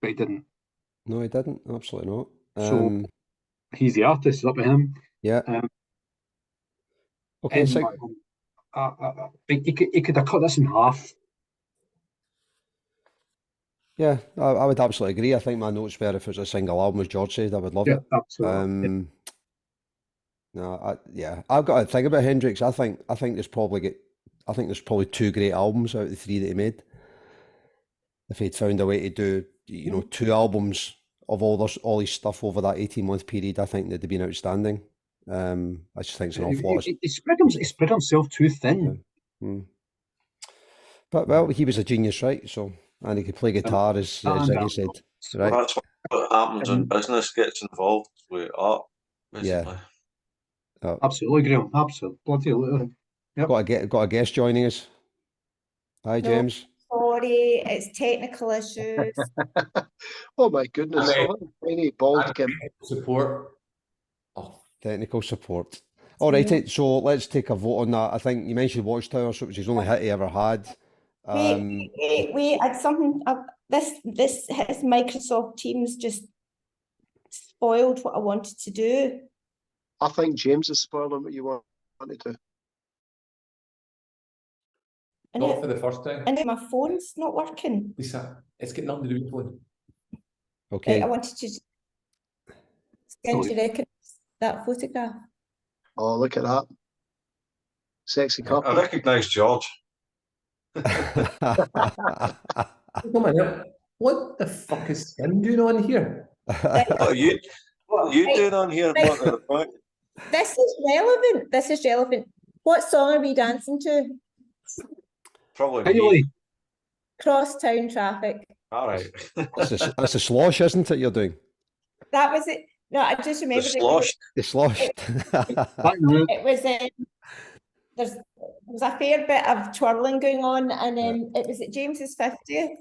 but he didn't. No, he didn't. Absolutely not. So he's the artist. It's up to him. Yeah. Okay. So he could have cut this in half. Yeah, I would absolutely agree. I think my notes were, if it was a single album, as George said, I would love it. Absolutely. No, I've got to think about Hendrix. I think there's probably 2 great albums out of the 3 that he made. If he'd found a way to do, 2 albums of all his stuff over that 18-month period, I think they'd have been outstanding. I just think it's an awful lot. He spread himself too thin. Yeah. But well, he was a genius, right? So, and he could play guitar, as Ziggy said. Right? That's what happens when business gets involved with art, basically. Yeah. Absolutely, Graham. Absolutely. Yep. Got a guest joining us. Hi, James. Sorry, it's technical issues. Oh my goodness! Tiny bald Kim. Support. Technical support. All right, so let's take a vote on that. I think you mentioned Watchtower, so it was his only hit he ever had. Wait, something. This his Microsoft Teams just spoiled what I wanted to do. I think James is spoiling what you wanted to. And Not for the first time. and my phone's not working. Lisa, it's got nothing to do with phone. Okay. Right, I wanted to send you that photograph. Oh, look at that. Sexy I couple. recognise George. Come on now. What the fuck is Skin doing on here? What are you doing on here? Right. What the fuck? This is relevant. This is relevant. What song are we dancing to? Probably me. Really? Crosstown Traffic. All right. That's a slosh, isn't it? You're doing That was it. No, I just The remembered slosh. the slosh. it was there was a fair bit of twirling going on, and it was at James's 50th,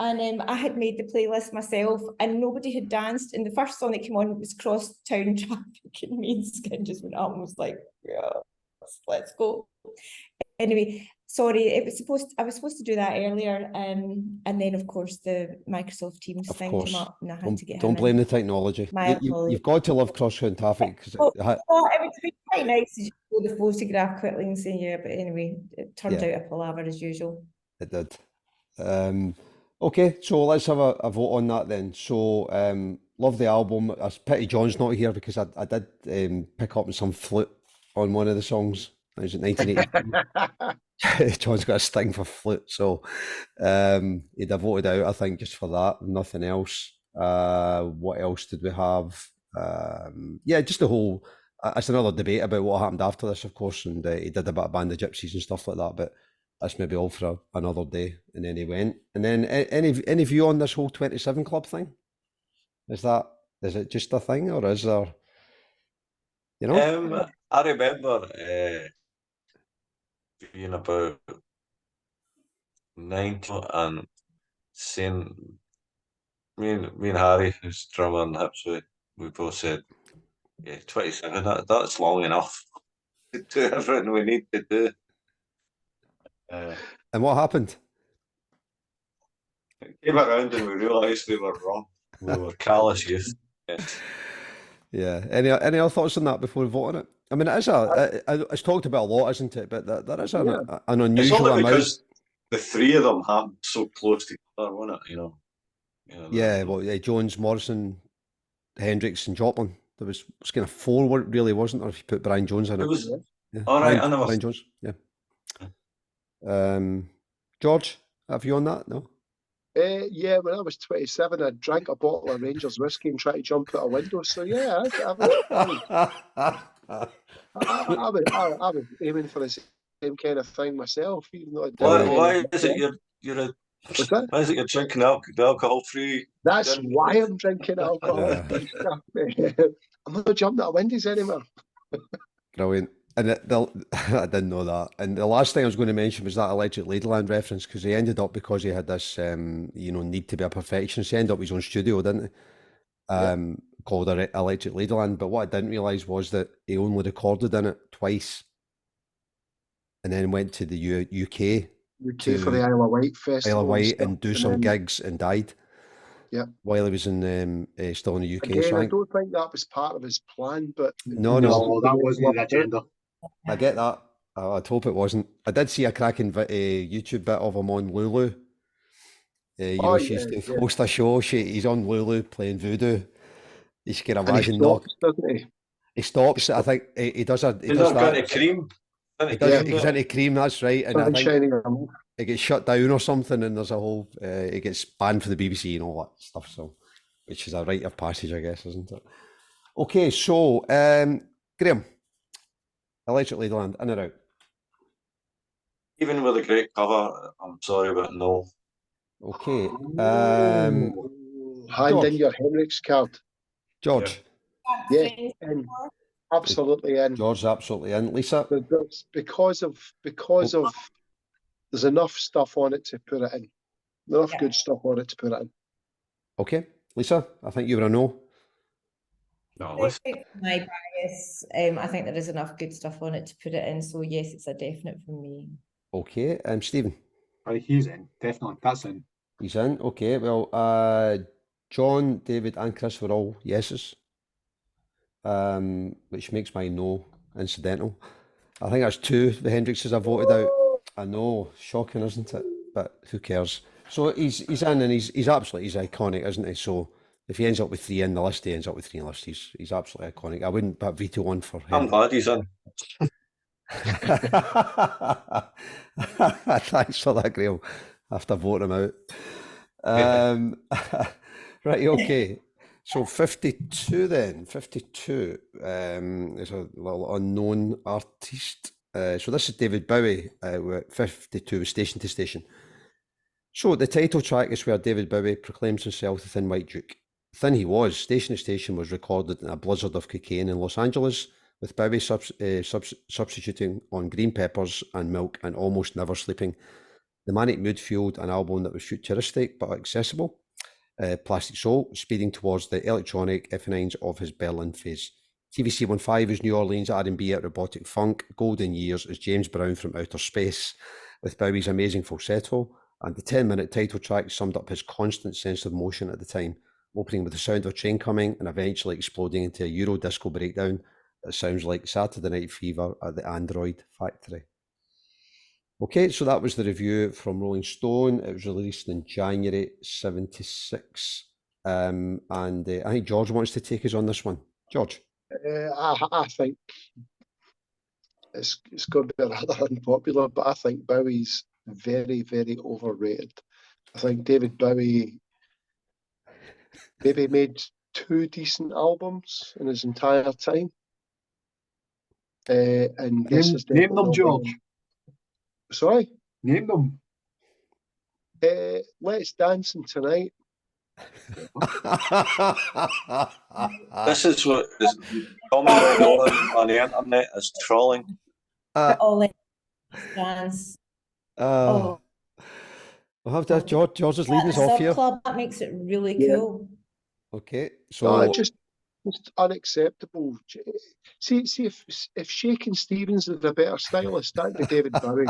and I had made the playlist myself, and nobody had danced, and the first song that came on was Crosstown Traffic, and me and Skin just went up and was like, yeah, let's go. Anyway, sorry, I was supposed to do that earlier, and then of course the Microsoft Teams Of thing course. came up, and I had to get Don't him blame in. the technology. My You've got to love cross-country traffic because Well, it would be quite nice to just show the photograph quickly and say, yeah, but anyway, it turned Yeah. out a palaver as usual. it did. Okay, so let's have a vote on that then. So, love the album. It's pity John's not here because I did pick up some flute on one of the songs. It was in 1980. John's got a sting for flute, so he'd have voted out, I think, just for that. Nothing else. What else did we have? Yeah, just the whole. It's another debate about what happened after this, of course, and he did a bit of Band of Gypsies and stuff like that, but that's maybe all for another day. And then he went. And then any view on this whole 27 Club thing? Is it just a thing, or is there? You know? I remember being about 19 and saying, me and Harry, who's drummer in Hipsway, we both said, yeah, 27, that's long enough to do everything we need to do. And what happened? Came around and we realised we were wrong. We were callous youth. Yes. Yeah. Any other thoughts on that before we vote on it? I mean, it is it's talked about a lot, isn't it? But there is an It's unusual only amount. because the three of them happened so close together, wasn't it? You know. Yeah, well, yeah, Jones, Morrison, Hendricks, and Joplin. There was kind of four, really, wasn't there? If you put Brian Jones in it. It was Yeah. all right. Brian Jones. Yeah. George, have you on that? No. Yeah, when I was 27, I drank a bottle of Rangers whiskey and tried to jump out a window. So yeah, I was aiming for the same kind of thing myself, even though I didn't. Why is it What's that? why is it you're drinking alcohol free? That's why I'm drinking alcohol. I'm not jumping out of windows anymore. Brilliant. And I didn't know that. And the last thing I was going to mention was that Electric Ladyland reference, because he ended up, because he had this, need to be a perfectionist, he ended up with his own studio, didn't he? Called Electric Ladyland. But what I didn't realise was that he only recorded in it twice, and then went to the UK for the Isle of Wight festival. Isle of Wight and do some gigs and died. Yeah. While he was in still in the UK. Again, so I don't think that was part of his plan, but no, that wasn't the agenda. I get that. I'd hope it wasn't. I did see a cracking YouTube bit of him on Lulu. She used to host a show. He's on Lulu playing voodoo. You can imagine. Doesn't he? He stops. I think he does that. He's not got any cream. He gets into cream. That's right. And I think him. it gets shut down or something. And there's a whole. It gets banned for the BBC and all that stuff. So, which is a rite of passage, I guess, isn't it? Okay, so Grahame. Electric Ladyland, in or out? Even with a great cover, I'm sorry, but no. Okay. Hand in your Hendrix card. George. Yeah, absolutely in. George, absolutely in. Lisa? Because of there's enough stuff on it to put it in. Enough good stuff on it to put it in. Okay. Lisa, I think you were a no. No, my bias, I think there is enough good stuff on it to put it in. So yes, it's a definite for me. Okay. Stephen? He's in, definitely. That's in. He's in. Okay. Well, John, David, and Chris were all yeses, which makes my no incidental. I think that's two the Hendrixes I voted out. I know, shocking, isn't it? But who cares? So he's in, and he's iconic, isn't he? So if he ends up with three in the list, he ends up with three in the list. He's absolutely iconic. I wouldn't put veto on for I'm him. glad he's in. Thanks for that, Graham. I have to vote him out. Right, okay. So 52 then. 52 is a little unknown artist. So this is David Bowie, 52 with Station to Station. So the title track is where David Bowie proclaims himself the Thin White Duke. Thin he was. Station to Station was recorded in a blizzard of cocaine in Los Angeles, with Bowie substituting on green peppers and milk and almost never sleeping. The manic mood fueled an album that was futuristic but accessible. Plastic Soul, speeding towards the electronic F9s of his Berlin phase. TVC15 is New Orleans R&B at robotic funk. Golden Years is James Brown from outer space, with Bowie's amazing falsetto, and the 10-minute title track summed up his constant sense of motion at the time, opening with the sound of a train coming and eventually exploding into a Euro disco breakdown that sounds like Saturday Night Fever at the Android Factory. Okay, so that was the review from Rolling Stone. It was released in January 76. And I think George wants to take us on this one. George? I think it's going to be rather unpopular, but I think Bowie's very, very overrated. I think David Bowie maybe made 2 decent albums in his entire time. And this is Name them, George. Sorry? Name them. Let's Dancing Tonight. This is what is common on the internet as trolling. All in dance. We'll have to have George is leading us off here. Club, that makes it really cool. Okay, so Just unacceptable. See if Shakin' Stevens is a better stylist, that'd be David Bowie.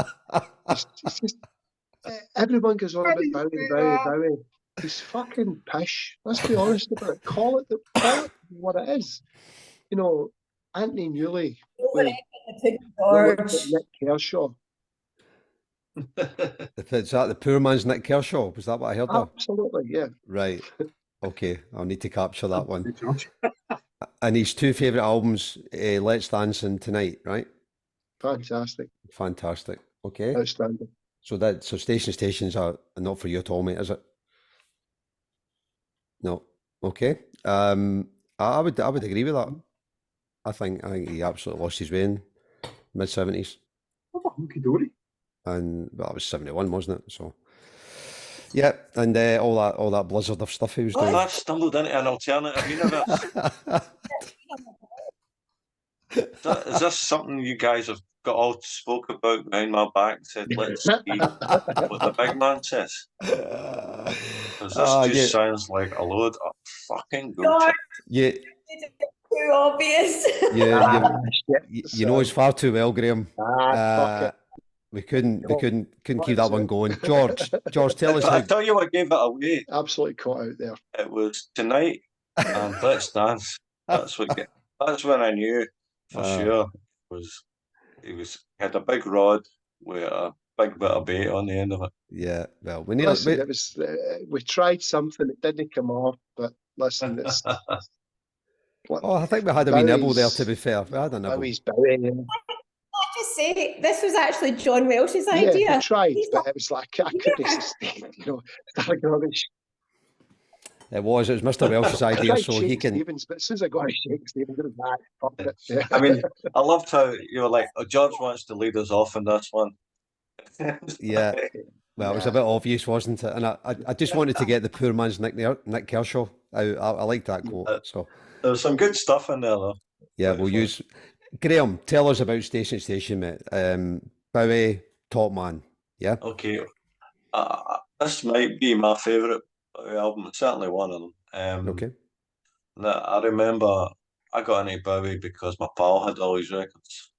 It's just everyone goes on about Bowie. He's fucking pish. Let's be honest about it. Call it what it is. You know, Anthony Newley, Nick Kershaw. Is that the poor man's Nick Kershaw? Was that what I heard there? Absolutely, yeah. Right. Okay, I'll need to capture that one. And his two favourite albums, Let's Dancing Tonight, right? Fantastic. Okay. Outstanding. So Station Stations are not for you at all, mate, is it? No. Okay. I would agree with that. I think he absolutely lost his way in mid-70s. Hunky dory. And well, it was 71, wasn't it? So yeah, and all that blizzard of stuff he was doing. I've stumbled into an alternative universe. Is this something you guys have got all spoke about behind my back? Said, let's see what the big man says. Because this just sounds like a load of fucking bullshit. Yeah. Too obvious. Yeah, you know us far too well, Graham. Fuck it. We couldn't keep that one going. George, tell us. I tell you what gave it away. Absolutely caught out there. It was Tonight and Let's Dance. That's when I knew for sure he had a big rod with a big bit of bait on the end of it. Yeah, well, we tried something, it didn't come off, but listen, it's I think we had a wee nibble there, to be fair. We had a nibble. I just say this was actually John Welsh's idea. Yeah, we tried, but it was like I couldn't sustain, It was Mr. Welsh's idea, so he can. Stevens, but as soon as I got a Shake Stevens, it was that. Fuck it. Yeah. I mean, I loved how you were like, George wants to lead us off in this one. Yeah. Well, it was a bit obvious, wasn't it? And I just wanted to get the poor man's Nick Kershaw out. I like that quote. So there was some good stuff in there, though. Yeah, we'll use. Graham, tell us about Station, mate. Bowie, top man. Yeah. Okay. This might be my favourite album. It's certainly one of them. Okay. I remember I got into Bowie because my pal had all his records.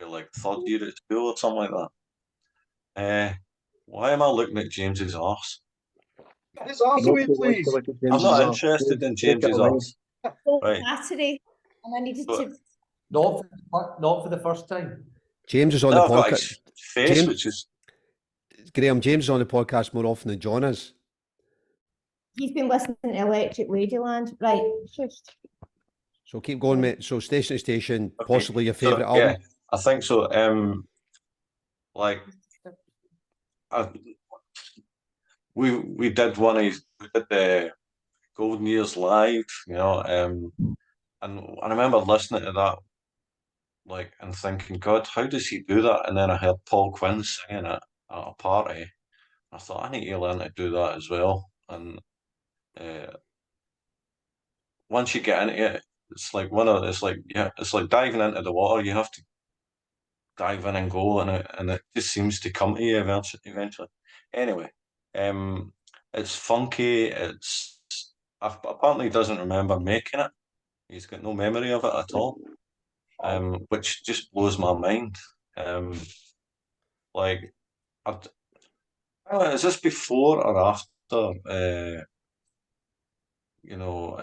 Like third year at school or something like that. Why am I looking at James's arse? His arse away, please. I'm not interested in James's arse. Right. Battery, and I needed But- to. Not for the first time. James is on No, the I've got podcast. his face, James- which is Graham, James is on the podcast more often than John is. He's been listening to Electric Ladyland, right? Shush. So keep going, mate. So station to station, okay. possibly your So, favourite album. Yeah, I think so. Like we did the Golden Years live, you know, and I remember listening to that, like, and thinking, God, how does he do that? And then I heard Paul Quinn singing it at a party. I thought I need to learn to do that as well. And once you get into it, it's like it's like diving into the water. You have to dive in and go, and it just seems to come to you eventually. Anyway, it's funky. Apparently he doesn't remember making it. He's got no memory of it at all, which just blows my mind. Like, is this before or after? You know,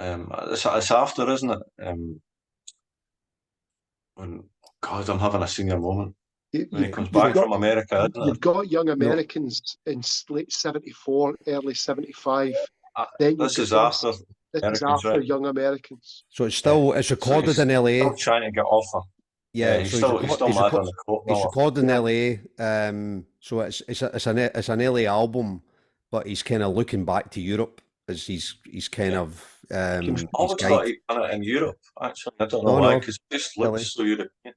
it's after, isn't it? When God, I'm having a senior moment when he comes back from America. Isn't You've it? got Young Americans in late 74, early 75. Then This you've is got after. This is Americans, after right? Young Americans. So it's still it's recorded he's in LA. Still trying to get off her. Yeah, he's so still mad on the court. It's recorded in LA. So it's an LA album, but he's kind of looking back to Europe as he's kind of I he's always thought he'd done it in Europe. Actually, I don't know why, because it just looks so European.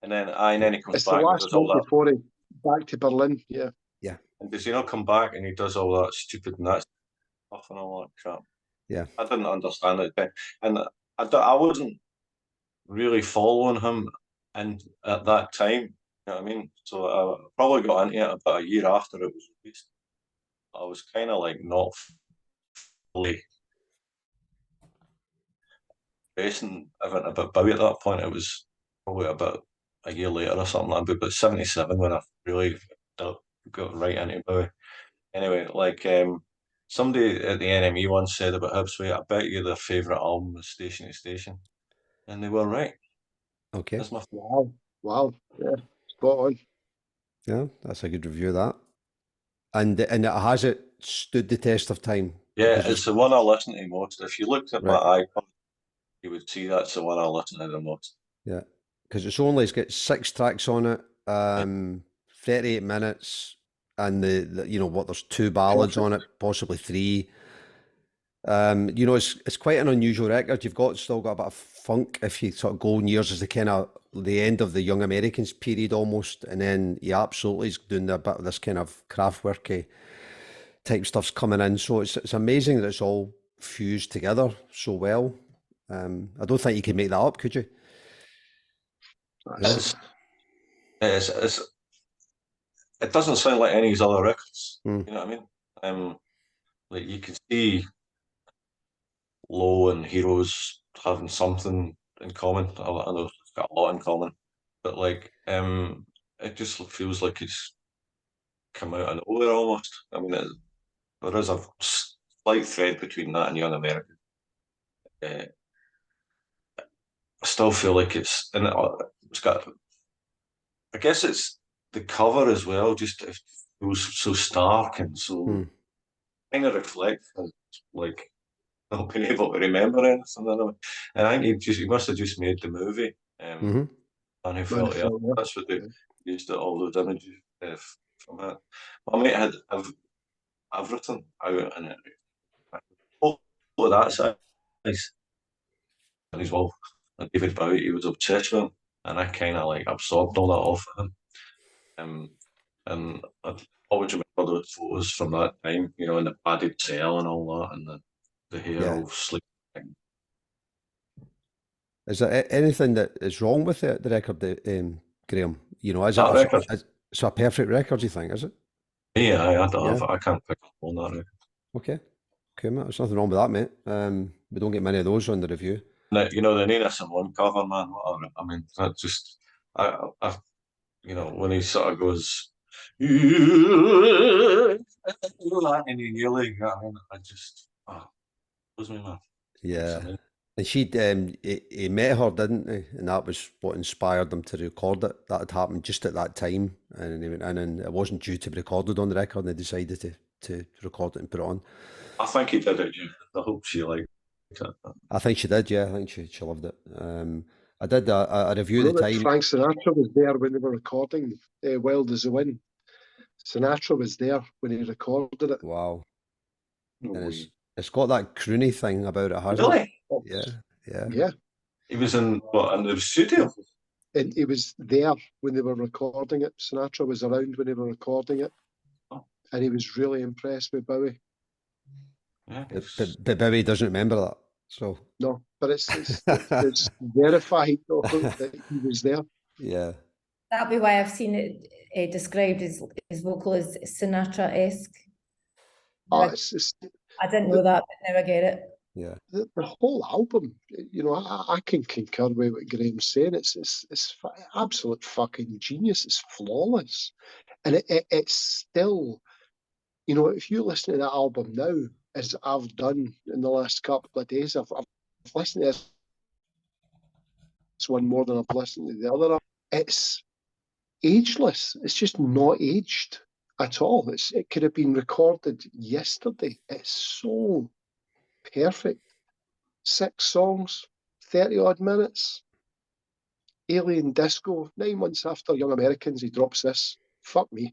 And then he comes It's back the and last does all one that. before he back to Berlin. Yeah. And does he not come back and he does all that stupid nuts stuff and all that crap? Yeah. I didn't understand it then, and I wasn't really following him and at that time. You know what I mean? So I probably got into it about a year after it was released. I was kind of like not fully racing everything about Bowie at that point. It was probably about a year later or something like that, about 77 when I really got right into Bowie. Anyway, like somebody at the NME once said about Hipsway, I bet you their favourite album was Station to Station. And they were right. Okay. That's my Wow. Yeah. Spot on. Yeah, that's a good review of that. And has it stood the test of time? Yeah, Because it's the one I listen to most. If you looked at my iPod, you would see that's the one I listen to the most. Yeah, because it's got 6 tracks on it, 38 minutes, and there's 2 ballads on it, possibly 3. It's quite an unusual record. You've still got a bit of funk. If you sort of Golden Years is the end of the Young Americans period almost, and then absolutely is doing a bit of this kind of Kraftwerky type stuff's coming in. So it's amazing that it's all fused together so well. I don't think you could make that up, could you? It doesn't sound like any of his other records. Mm. You know what I mean? Like you can see Low and Heroes having something in common. I know it's got a lot in common, but like it just feels like it's come out of nowhere almost. I mean, there is a slight thread between that and Young American. I still feel like it's got. I guess it's the cover as well. Just it feels so stark and so kind of reflects like not being able to remember anything. And I think he must have just made the movie. And he felt that's what they used all those images from that. My mate had everything out in it. All of that size. And he's David Bowie, he was obsessed with him, and I kind of like absorbed all that off of him. And I always remember those photos from that time, in the padded cell and all that, and the hair all sleek. Is there anything that is wrong with the record, Graham? Is it a perfect record, do you think, is it? Yeah, I can't pick up on that record. Okay, mate, there's nothing wrong with that, mate. We don't get many of those on the review. The Nina Simone cover, man, whatever. I mean, that just, when he sort of goes, and he nearly got in. I just, was me, man. Yeah. And he met her, didn't he? And that was what inspired them to record it. That had happened just at that time. And he went in, and it wasn't due to be recorded on the record, and they decided to record it and put it on. I think he did it, yeah. I hope she liked it. I think she did, yeah. I think she loved it. I did a review at the time. Frank Sinatra was there when they were recording Wild as the Wind. Sinatra was there when he recorded it. Wow. No And way. it's got that croony thing about it, hasn't Really? it? Yeah. Yeah. He was in the studio? And he was there when they were recording it. Sinatra was around when they were recording it. And he was really impressed with Bowie. Yeah, But Bowie doesn't remember that. So no, but it's verified though, that he was there. Yeah. That'd be why I've seen it described as his vocal as Sinatra-esque. Oh, I didn't know that, but now I get it. Yeah. The whole album, I can concur with what Graham's saying. It's absolute fucking genius. It's flawless, and it's still, if you listen to that album now, as I've done in the last couple of days, I've listened to this one more than I've listened to the other. It's ageless. It's just not aged at all. It could have been recorded yesterday. It's so perfect. 6 songs, 30-odd minutes. Alien Disco, 9 months after Young Americans, he drops this. Fuck me.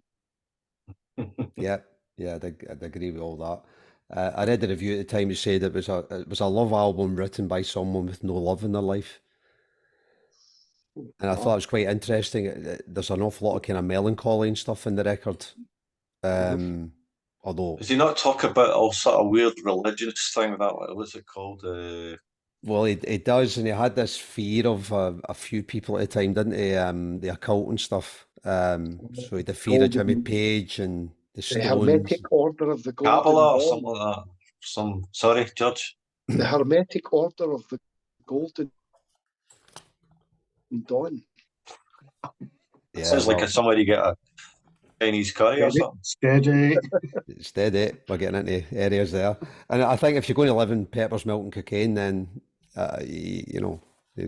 Yeah, I'd agree with all that. I read the review at the time. It said it was a love album written by someone with no love in their life, and I thought it was quite interesting. There's an awful lot of kind of melancholy and stuff in the record. Although, does he not talk about all sort of weird religious thing? What's it called? well, he does, and he had this fear of a few people at the time, didn't he? The occult and stuff. So he had the fear of Jimmy Page and the Stones. The Hermetic Order of the Golden Kabbalah or Dawn. something like that. Sorry, Judge. The Hermetic Order of the Golden Dawn. Yeah, Sounds like somewhere you get a Chinese curry or something. Steady. We're getting into areas there, and I think if you're going to live in peppers, milk, and cocaine, then you're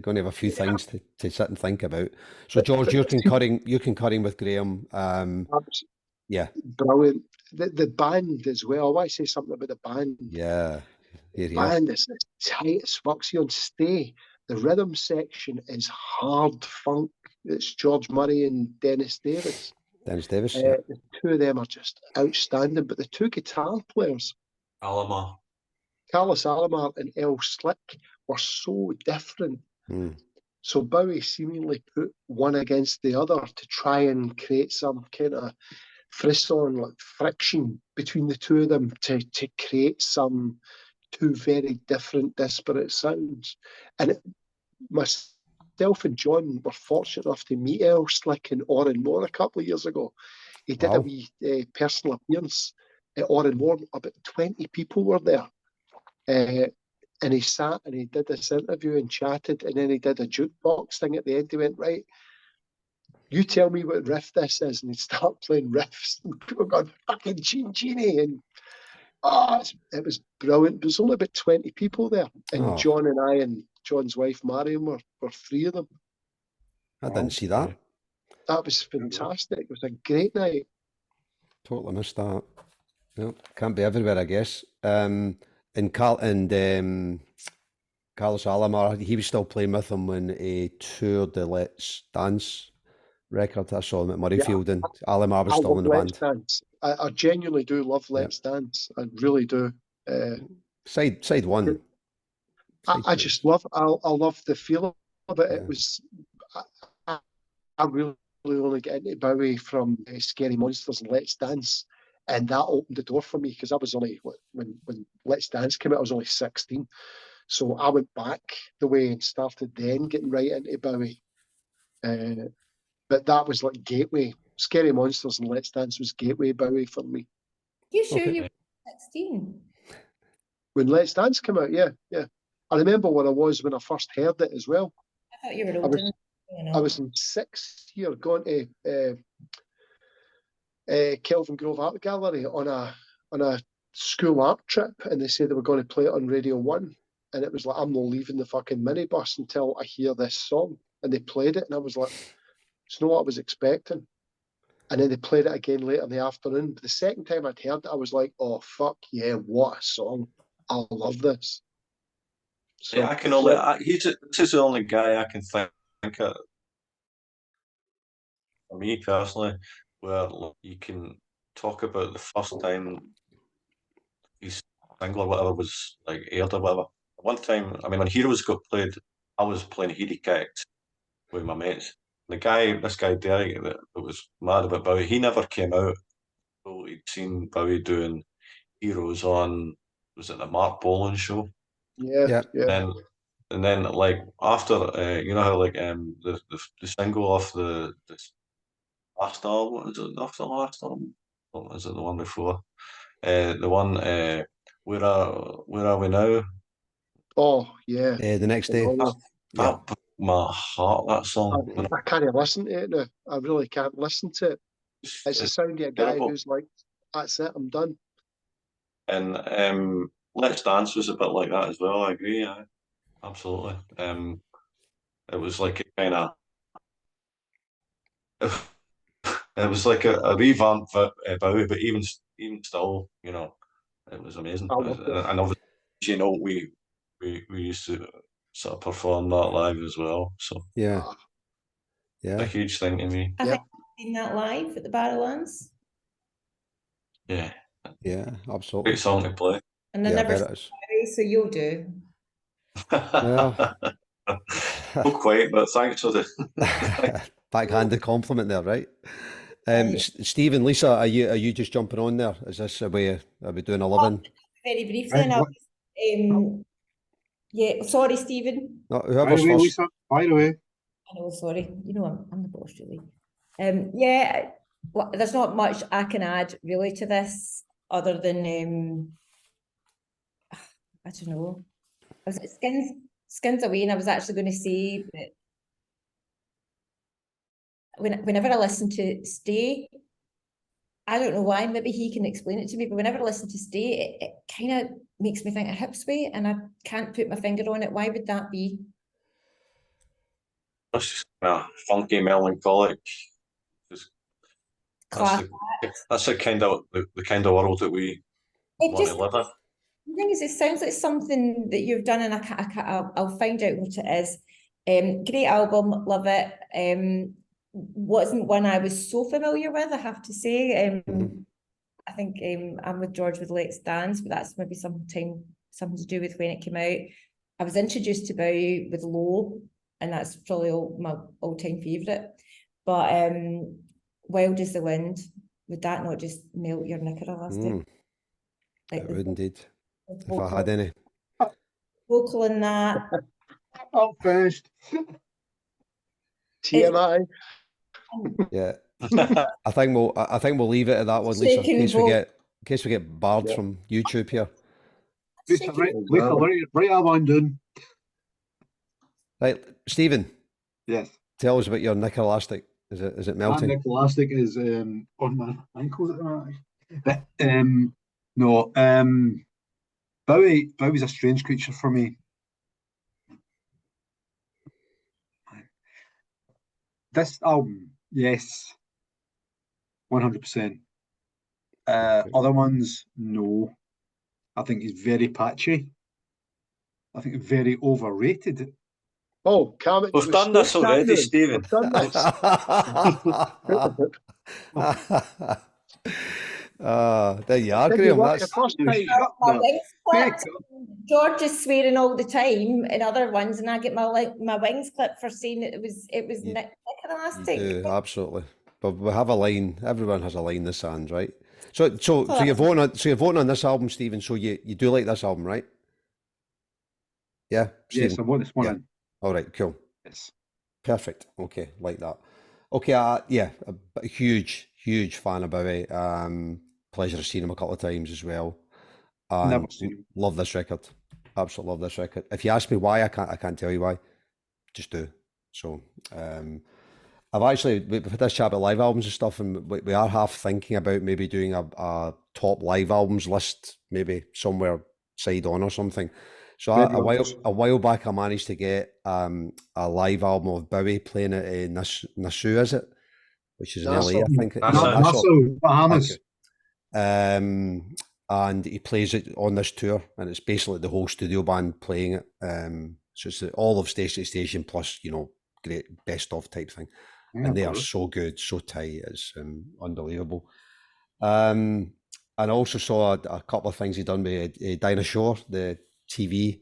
going to have a few things to sit and think about. So, George, you're concurring with Graham. Yeah, Brilliant. The band as well. I want to say something about the band. Yeah. The band is tight as fuck. See, on Stay, the rhythm section is hard funk. It's George Murray and Dennis Davis. Yeah. The two of them are just outstanding. But the two guitar players, Alomar. Carlos Alomar and El Slick, were so different. So Bowie seemingly put one against the other to try and create some kind of frisson, like friction between the two of them to create some two very different, disparate sounds. And myself and John were fortunate enough to meet El Slick in Oranmore a couple of years ago. He did a wee personal appearance at Oranmore. About 20 people were there. And he sat and he did this interview and chatted, and then he did a jukebox thing at the end. He went, right, you tell me what riff this is, and he'd start playing riffs, and people going, fucking Genie, and it was brilliant. There was only about 20 people there, and John and I and John's wife Marion were 3 of them. I didn't see that. That was fantastic. It was a great night. Totally missed that. No, can't be everywhere, I guess. And Carlos Alomar, he was still playing with him when he toured the Let's Dance record. I saw him at Murrayfield, and Alomar was still in the band. Dance. I genuinely do love Let's Dance. I really do. Side one. I just love. I love the feel of it. It was. I really only get into Bowie from Scary Monsters and Let's Dance, and that opened the door for me because I was only when Let's Dance came out, I was only 16. So I went back the way and started then getting right into Bowie. But that was like gateway. Scary Monsters and Let's Dance was gateway Bowie for me. You sure you were 16? When Let's Dance came out, yeah. I remember where I was when I first heard it as well. I thought you were older. I was in 6th year going to Kelvin Grove Art Gallery on a school art trip, and they said they were going to play it on Radio 1. And it was like, I'm not leaving the fucking minibus until I hear this song. And they played it, and I was like, it's not what I was expecting. And then they played it again later in the afternoon. But the second time I'd heard it, I was like, oh, fuck yeah, what a song. I love this. So, Yeah, I can only. This is the only guy I can think of, for me personally, where you can talk about the first time his single or whatever was like aired or whatever. One time, I mean, when Heroes got played, I was playing Heady Kicks with my mates. This guy Derek, that was mad about Bowie, he never came out. So he'd seen Bowie doing Heroes on, was it the Mark Bolan show? yeah. And then like after, you know how like the single off the last album, is it off the last album? Or is it the one before? The one where are we now? Oh, yeah. The next day. Oh, That broke my heart. That song. I can't listen to it now. I really can't listen to it. It's the sound of a guy terrible. who's like, that's it, I'm done. And Let's Dance was a bit like that as well. I agree. Yeah, absolutely. It was like a kind of. It was like a revamp of Bowie, but even still, you know, it was amazing. I loved it. And obviously, you know, we used to sort of perform that live as well. So Yeah. Ah, Yeah. a huge thing to me. I Yep. think I've seen that live at the Barrowlands. Yeah, Great absolutely. song to play. And I Yeah, I never bet it is. saw, so you'll do. Well. Not quite, but thanks for the Backhanded compliment there, right? Stephen, Lisa, are you just jumping on there? Is this are we doing a living? Very briefly, and I'll, yeah, sorry, Stephen. No, By whoever's the way, first. Lisa, by the way. I know, sorry. You know, I'm the boss, really. Yeah, well, there's not much I can add really to this other than I don't know. I was skins away, and I was actually going to say that whenever I listen to Stay, I don't know why, maybe he can explain it to me, but whenever I listen to Stay, it kind of makes me think of Hipsway, and I can't put my finger on it. Why would that be? That's just funky, melancholic. Just, Class. that's the kind of world that we It want just, to live in. the thing is, it sounds like something that you've done, and I'll find out what it is. Great album, love it. Wasn't one I was so familiar with, I have to say. I think I'm with George with Let's Dance, but that's maybe something to do with when it came out. I was introduced to Bowie with Low, and that's probably my all-time favourite. But Wild as the Wind, would that not just melt your knicker elastic? Like It would indeed. If I vocal, had any. vocal in that. I'm finished. TMI. Yeah. I think we'll leave it at that one, Lisa, in case we get barred from YouTube here. Lisa, right that one down. Right, Stephen. Yes. Tell us about your knicker elastic. Is it melting? That nickel elastic is on my ankles. But no, Bowie's a strange creature for me. This album, yes, 100%. Other ones, no. I think he's very patchy. I think very overrated. Oh, Carmen, We've done this already, Stephen. We've done this. There you are, Graham. George is swearing all the time in other ones, and I get my wings clipped for saying that it was knicker elastic. You do, absolutely. But we have a line. Everyone has a line in the sand, right? So you're voting on this album, Stephen. So you do like this album, right? Yeah. Stephen? Yes, I want this one in. All right, cool. Yes. Perfect. Okay, like that. Okay, yeah, a huge fan of Bowie. Pleasure of seeing him a couple of times as well. Never seen him. Love this record. Absolutely love this record. If you ask me why, I can't tell you why. Just do. So, I've actually, we've had this chat about live albums and stuff, and we are half thinking about maybe doing a top live albums list, maybe somewhere side on or something. So Very a much. while back, I managed to get a live album of Bowie playing at Nassau, is it? Which is in LA, I think. Nassau. Nassau, Bahamas. And he plays it on this tour, and it's basically the whole studio band playing it. So it's all of Station to Station plus, great best of type thing. Yeah, And they of are course. so good, so tight, it's unbelievable. And I also saw a couple of things he'd done with Dinah Shore, the TV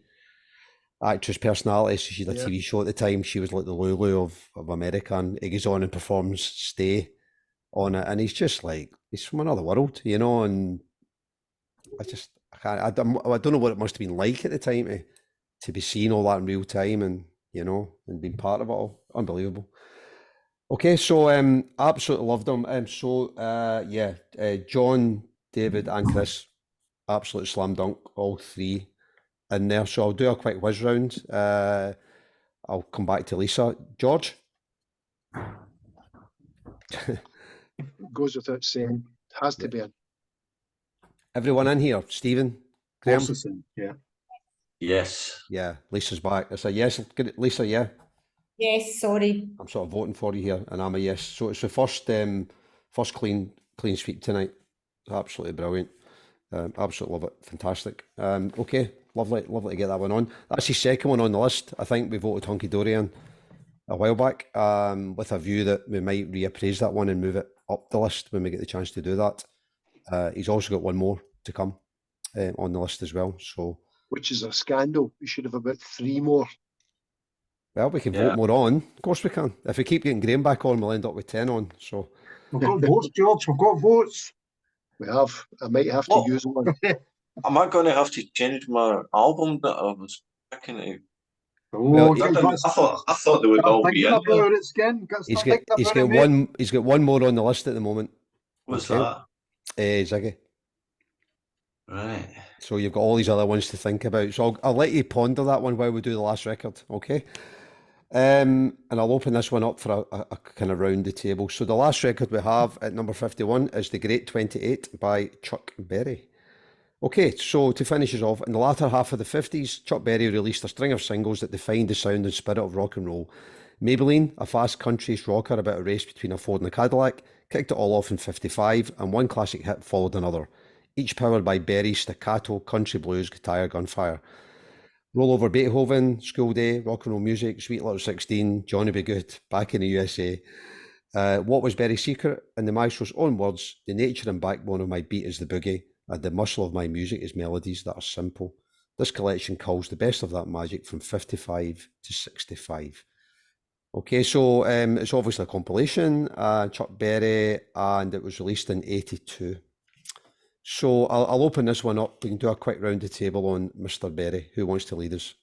actress personality. So she had a TV show at the time. She was like the Lulu of America, and he goes on and performs Stay on it, and he's just like, he's from another world, and I don't know what it must have been like at the time to be seeing all that in real time, and and being part of it all. Unbelievable. Okay, so absolutely loved them. John, David, and Chris, absolute slam dunk, all three in there. So I'll do a quick whiz round. I'll come back to Lisa. George? Goes without saying, has to be in. Everyone in here? Stephen? Graham? Also same, yeah. Yes. Yeah, Lisa's back. It's a yes. Lisa, yeah. Yes, sorry. I'm sort of voting for you here, and I'm a yes. So it's the first clean sweep tonight. Absolutely brilliant. Absolutely love it. Fantastic. Okay, lovely to get that one on. That's the second one on the list. I think we voted Hunky Dory in a while back, with a view that we might reappraise that one and move it up the list when we get the chance to do that. He's also got one more to come on the list as well. So, which is a scandal. We should have about 3 more. well, we can vote more on. Of course we can. If we keep getting Graham back on, we'll end up with 10 on. So we've got votes, George. We've got votes. We have. I might have to use one. Am I going to have to change my album that I was picking to? Oh, I thought they would all be in there. He's got one more on the list at the moment. What's that? Ziggy. Right. So you've got all these other ones to think about. So I'll let you ponder that one while we do the last record, okay? And I'll open this one up for a kind of round the table. So the last record we have at number 51 is The Great 28 by Chuck Berry. Okay, so to finish us off, in the latter half of the 50s, Chuck Berry released a string of singles that defined the sound and spirit of rock and roll. Maybelline, a fast country rocker about a race between a Ford and a Cadillac, kicked it all off in 55, and one classic hit followed another, each powered by Berry's staccato country blues guitar gunfire. Roll Over Beethoven, School Day, Rock and Roll Music, Sweet Little 16, Johnny Be Good, Back in the USA. What was Berry's secret? In the maestro's own words, the nature and backbone of my beat is the boogie, and the muscle of my music is melodies that are simple. This collection culls the best of that magic from 55 to 65. Okay, so it's obviously a compilation, Chuck Berry, and it was released in 82. So I'll open this one up. We can do a quick round the table on Mr. Berry. Who wants to lead us?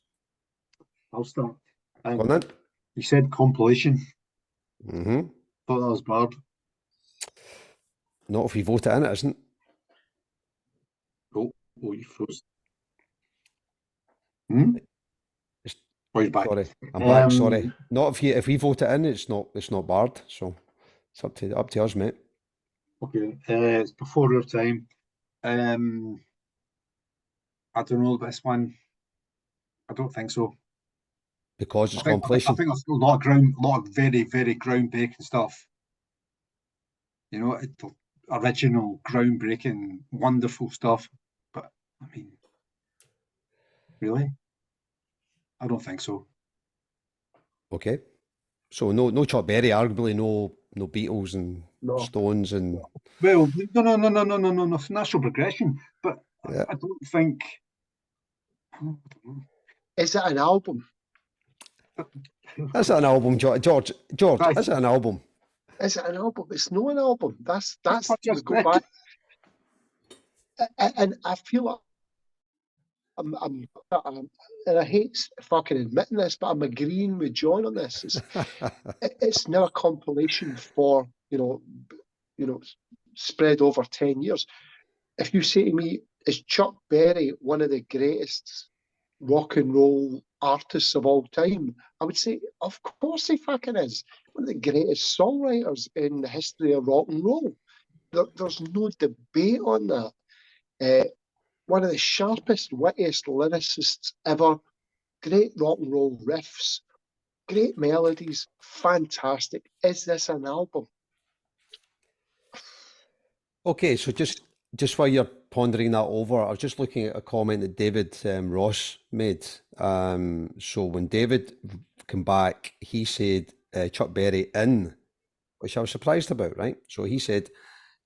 I'll start. Go on then. You said compilation. Mm-hmm. Thought that was bad. Not if we vote it in, it isn't. Oh, you froze. Oh, you're back. Sorry, I'm back. Sorry. Not if we vote it in, it's not barred. So it's up to us, mate. Okay, it's before our time. I don't know this one. I don't think so. Because it's compilation. I think there's a lot of very, very groundbreaking stuff. Original, groundbreaking, wonderful stuff. But I mean, really, I don't think so. Okay, so no Chuck Berry, arguably no Beatles and Stones and. Well, no, natural progression, but yeah. I don't think. Is it an album? Is it an album, George? Right. Is it an album? Is it an album? It's not an album. That's just go back. And I feel like I'm and I hate fucking admitting this, but I'm agreeing with John on this. It's now a compilation for spread over 10 years. If you say to me, is Chuck Berry one of the greatest rock and roll artists of all time? I would say, of course he fucking is. One of the greatest songwriters in the history of rock and roll. There's no debate on that. One of the sharpest, wittiest lyricists ever. Great rock and roll riffs, great melodies, fantastic. Is this an album? Okay, so just while you're pondering that over, I was just looking at a comment that David Ross made. So when David came back, he said Chuck Berry in, which I was surprised about, right? So he said,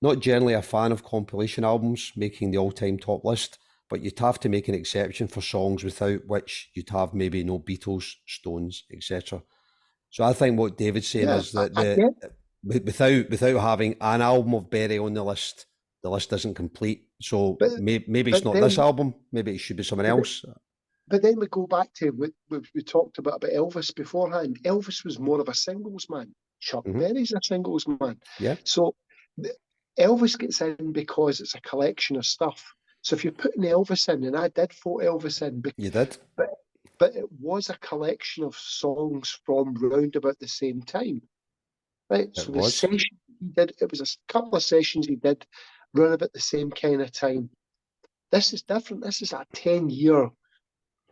not generally a fan of compilation albums making the all-time top list, but you'd have to make an exception for songs without which you'd have maybe no Beatles, Stones, etc. So I think what David's saying is that without having an album of Berry on the list isn't complete. So maybe it's not this album. Maybe it should be someone else. But then we go back to what we talked about Elvis beforehand. Elvis was more of a singles man. Chuck Berry's a singles man. Yeah. So Elvis gets in because it's a collection of stuff. So if you're putting Elvis in, and I did vote Elvis in, you did, but it was a collection of songs from round about the same time, right? So the session he did, it was a couple of sessions he did round about the same kind of time. This is different. This is a 10-year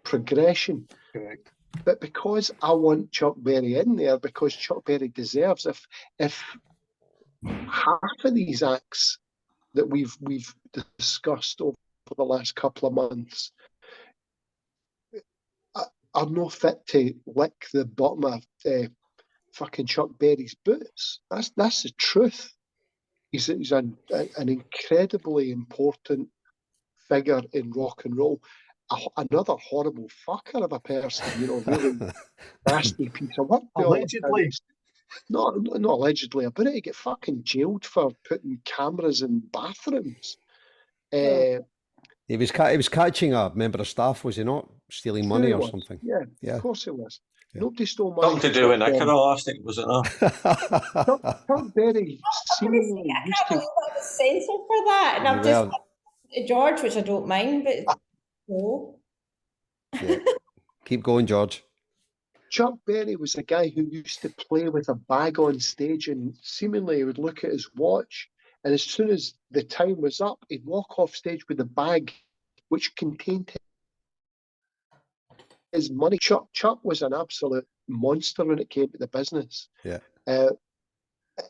progression. Correct. But because I want Chuck Berry in there, because Chuck Berry deserves, if half of these acts that we've discussed over the last couple of months are not fit to lick the bottom of fucking Chuck Berry's boots. That's the truth. He's an incredibly important figure in rock and roll. Another horrible fucker of a person, really nasty piece of work. Allegedly. Not allegedly. About to get fucking jailed for putting cameras in bathrooms. He was catching a member of staff, was he not? Stealing money or something. Yeah, of course he was. Yeah. Nobody stole money. Something to do with Nicola last night, was it not? Chuck Berry seemingly used to. I was censored for that, and I've just George, which I don't mind, but no. Yeah. Keep going, George. Chuck Berry was a guy who used to play with a bag on stage, and seemingly he would look at his watch, and as soon as the time was up, he'd walk off stage with a bag which contained his money. Chuck was an absolute monster when it came to the business. Yeah. And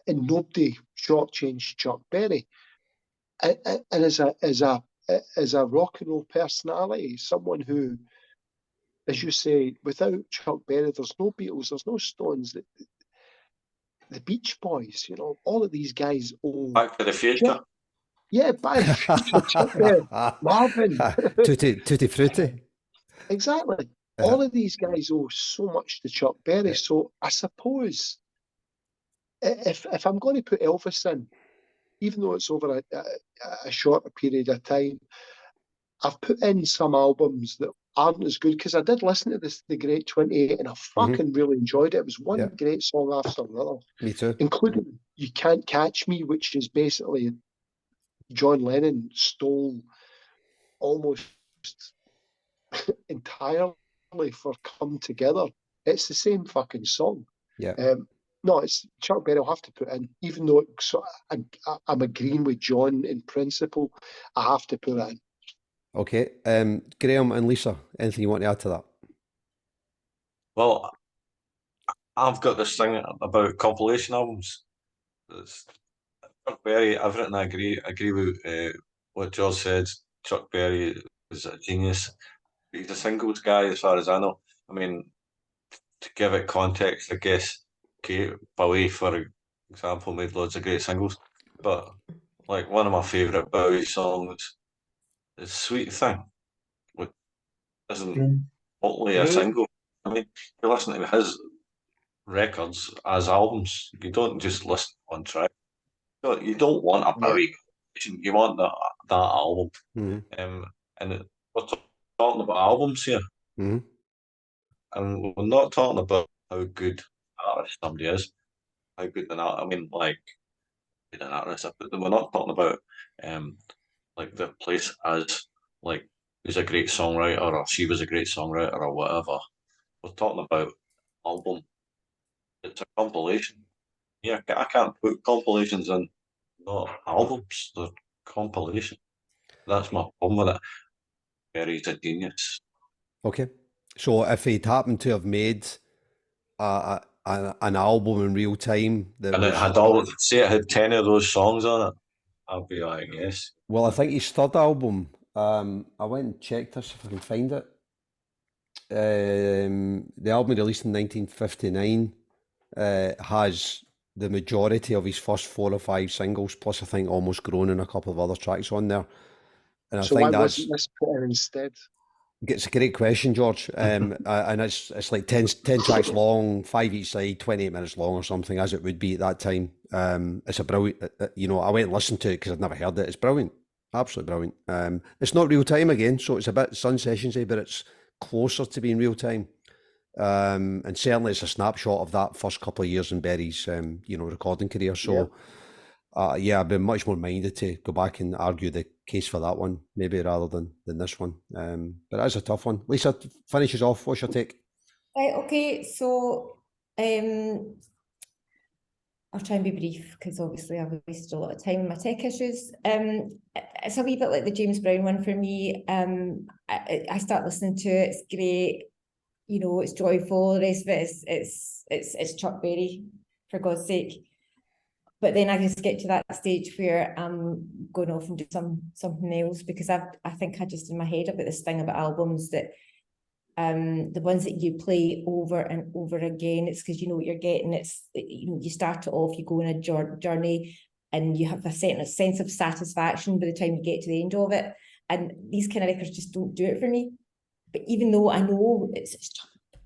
nobody shortchanged Chuck Berry. And as a rock and roll personality, someone who, as you say, without Chuck Berry, there's no Beatles, there's no Stones, the Beach Boys, all of these guys. Back to the Future. Yeah, Back to the Future, Chuck Berry, Marvin. Tutti Frutti. Exactly. All of these guys owe so much to Chuck Berry. So I suppose if I'm going to put Elvis in, even though it's over a shorter period of time, I've put in some albums that aren't as good, because I did listen to The Great 28 and I fucking really enjoyed it. It was one great song after another. Me too. Including You Can't Catch Me, which is basically John Lennon stole almost entirely for Come Together. It's the same fucking song. Yeah. No, it's Chuck Berry I'll have to put in, even though I'm agreeing with John in principle. I have to put it in. Okay. Graham and Lisa, anything you want to add to that? Well, I've got this thing about compilation albums. Chuck Berry, I've written, I agree with what George said. Chuck Berry is a genius. He's a singles guy, as far as I know. I mean, to give it context, I guess, Kate Bowie, for example, made loads of great singles. But like one of my favourite Bowie songs is Sweet Thing, which isn't totally a single. I mean, you listen to his records as albums. You don't just listen to one track. You don't want a Bowie. You want that album. And we're talking about albums here. And we're not talking about how good an artist somebody is, how good an artist, I mean, like, good an artist, but we're not talking about like their place as like is a great songwriter or she was a great songwriter or whatever. We're talking about album. It's a compilation. Yeah, I can't put compilations in, not albums. They're compilation. That's my problem with it. Barry's a genius. Okay. So if he'd happened to have made an album in real time that And it was... had all, say it had 10 of those songs on it, I'd be like, yes. Well, I think his third album, I went and checked this if I can find it. The album released in 1959 has the majority of his first 4 or 5 singles, plus I think Almost Grown and a couple of other tracks on there. And I So think why that's... wasn't this put in instead? It's a great question, George. And it's like 10 tracks long, 5 each side, 28 minutes long or something, as it would be at that time. It's a brilliant, I went and listened to it because I'd never heard it. It's brilliant. Absolutely brilliant. It's not real time again, so it's a bit Sun Sessions-y, but it's closer to being real time. And certainly it's a snapshot of that first couple of years in Berry's, recording career. So, I'd be much more minded to go back and argue the case for that one, maybe rather than this one. But it is a tough one. Lisa, finishes off. What's your take? Right, okay, so I'll try and be brief because obviously I've wasted a lot of time on my tech issues. It's a wee bit like the James Brown one for me. I start listening to it, it's great, it's joyful, the rest of it it's Chuck Berry, for God's sake. But then I just get to that stage where I'm going off and do something else, because I think I just in my head about this thing about albums that the ones that you play over and over again, it's because you know what you're getting. It's you start it off, you go on a journey, and you have a sense of satisfaction by the time you get to the end of it. And these kind of records just don't do it for me. But even though I know it's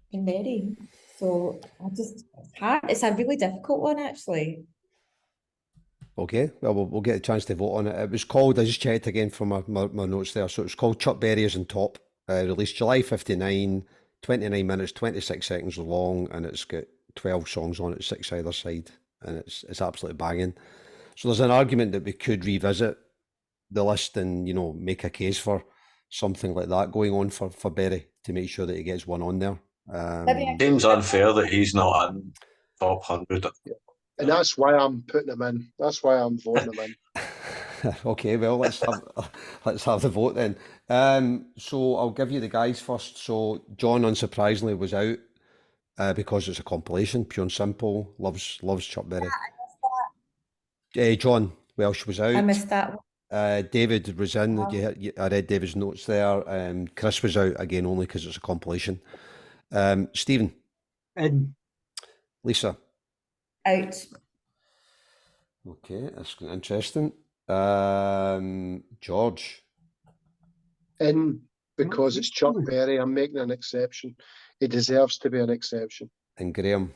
fucking Berry, so it's hard. It's a really difficult one, actually. Okay, well, we'll get a chance to vote on it. It was called, I just checked again from my notes there, so it's called Chuck Berry is on Top, released July 59, 29 minutes, 26 seconds long, and it's got 12 songs on it, 6 either side, and it's absolutely banging. So there's an argument that we could revisit the list and, make a case for something like that going on for Berry to make sure that he gets one on there. Seems unfair that he's not in top 100. And that's why I'm putting him in. That's why I'm voting him in. Okay, well, let's have the vote then. So I'll give you the guys first. So John, unsurprisingly, was out because it's a compilation, pure and simple. Loves Chuck Berry. John Welsh was out. I missed that one. David was in. I read David's notes there. Chris was out again only because it's a compilation. Stephen. In. Lisa. Out. Okay, that's interesting. George. In, because it's Chuck Berry. I'm making an exception. He deserves to be an exception. And Grahame.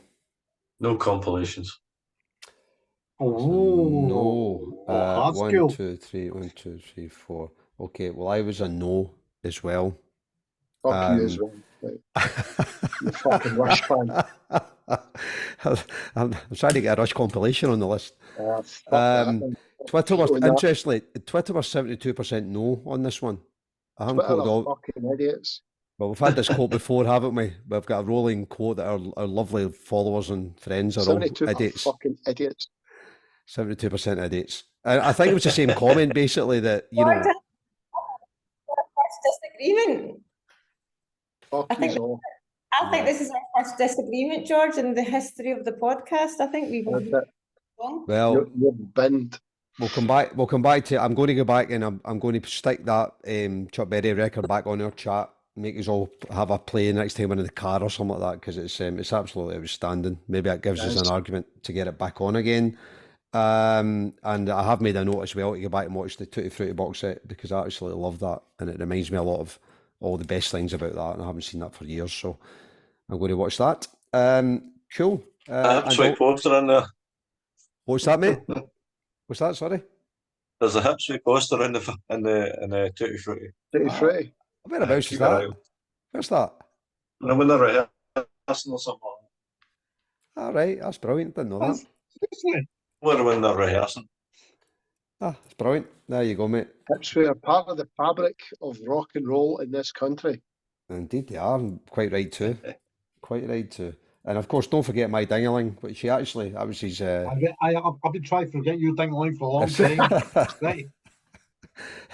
No compilations. No. That's 1, cool. 2, 3, 1, 2, 3, 4. Okay, well, I was a no as well. Fuck you as well. Right. You fucking Rush fan. I'm trying to get a Rush compilation on the list. Twitter was, interestingly, Twitter was 72% no on this one. I haven't quoted all. Fucking idiots. Well, we've had this quote before, haven't we? We've got a rolling quote that our lovely followers and friends are all idiots. Fucking idiots. 72% idiots. I think it was the same comment, basically, that, Disagreement. I think this is our first disagreement, George, in the history of the podcast. I think we've well, you're binned. We'll come back to. I'm going to go back and I'm going to stick that Chuck Berry record back on our chat. Make us all have a play next time we're in the car or something like that, because it's absolutely outstanding. Maybe that gives us an argument to get it back on again. And I have made a note as well to go back and watch the Tutti Frutti box set, because I absolutely love that, and it reminds me a lot of all the best things about that, and I haven't seen that for years, so I'm going to watch that. Cool. Sweet poster in there. What's that, mate? What's that? Sorry. There's a Hipsway poster in the Tutti Frutti. Tutti Frutti. Whereabouts is that? Where's that? When they're rehearsing or something. All right, that's brilliant. Didn't know that. When they're rehearsing. It's brilliant. There you go, mate. Hipsway are part of the fabric of rock and roll in this country. Indeed they are, and quite right too. Quite right too. And of course, don't forget My Ding-a-Ling, which that was his... I've been trying to forget your ding-a-ling for a long time. Right.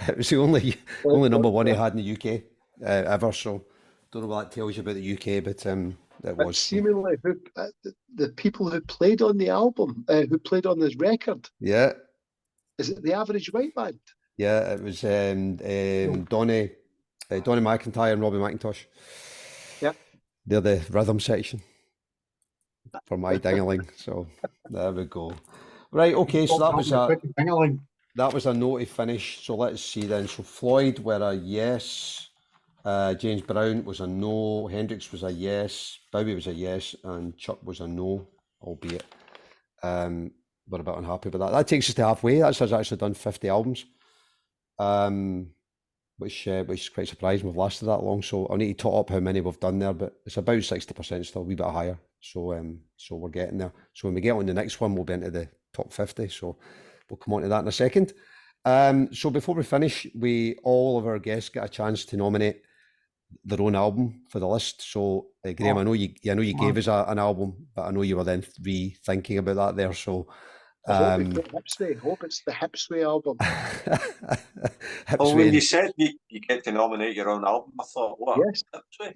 It was the only number one he had in the UK ever, so don't know what that tells you about the UK, but it But was. seemingly, the people who played on the album, who played on this record, Yeah, is it the Average White Band? yeah, it was Donny McIntyre and Robbie McIntosh. Yep. They're the rhythm section for My Ding-a-Ling, so there we go. Right, okay, so that was ding-a-ling. That was a no to finish. So let's see then. So Floyd were a yes. James Brown was a no. Hendrix was a yes. Bowie was a yes. And Chuck was a no, albeit we're a bit unhappy with that. That takes us to halfway. That's us actually done 50 albums, which is quite surprising we've lasted that long. So I'll need to tot up how many we've done there, but it's about 60%, still a wee bit higher. So so we're getting there. So when we get on the next one, we'll be into the top 50. So we'll come on to that in a second. So before we finish, all of our guests get a chance to nominate their own album for the list. So Grahame, I know you gave us an album, but I know you were then rethinking about that there. So I hope it's the Hipsway album. Well, when you said you get to nominate your own album, I thought, what? Yes. Hipsway?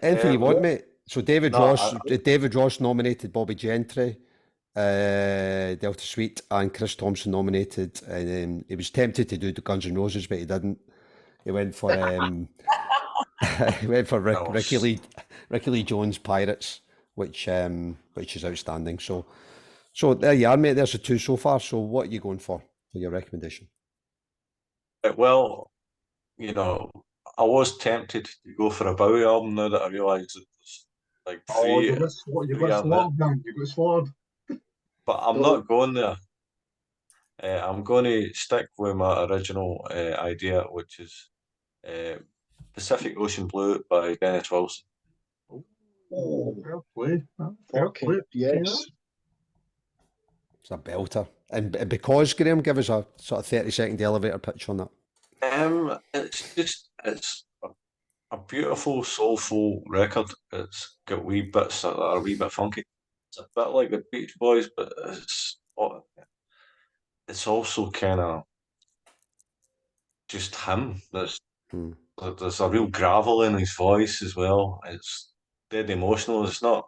Anything you want, mate. So David Ross nominated Bobby Gentry, Delta Suite, and Chris Thompson nominated, and he was tempted to do the Guns N' Roses, but he didn't. He went for Ricky Lee Jones' Pirates, which is outstanding. So there you are, mate. There's the two so far. So what are you going for your recommendation? Well, I was tempted to go for a Bowie album now that I realise it's like three. You got slaughtered. But I'm not going there. I'm going to stick with my original idea, which is Pacific Ocean Blue by Dennis Wilson. Oh, fair play. Fair play. Yes. It's a belter. And because, Grahame, give us a sort of 30-second elevator pitch on that. It's a beautiful, soulful record. It's got wee bits that are a wee bit funky. It's a bit like the Beach Boys, but it's also kind of just him. There's a real gravel in his voice as well. It's dead emotional. It's not,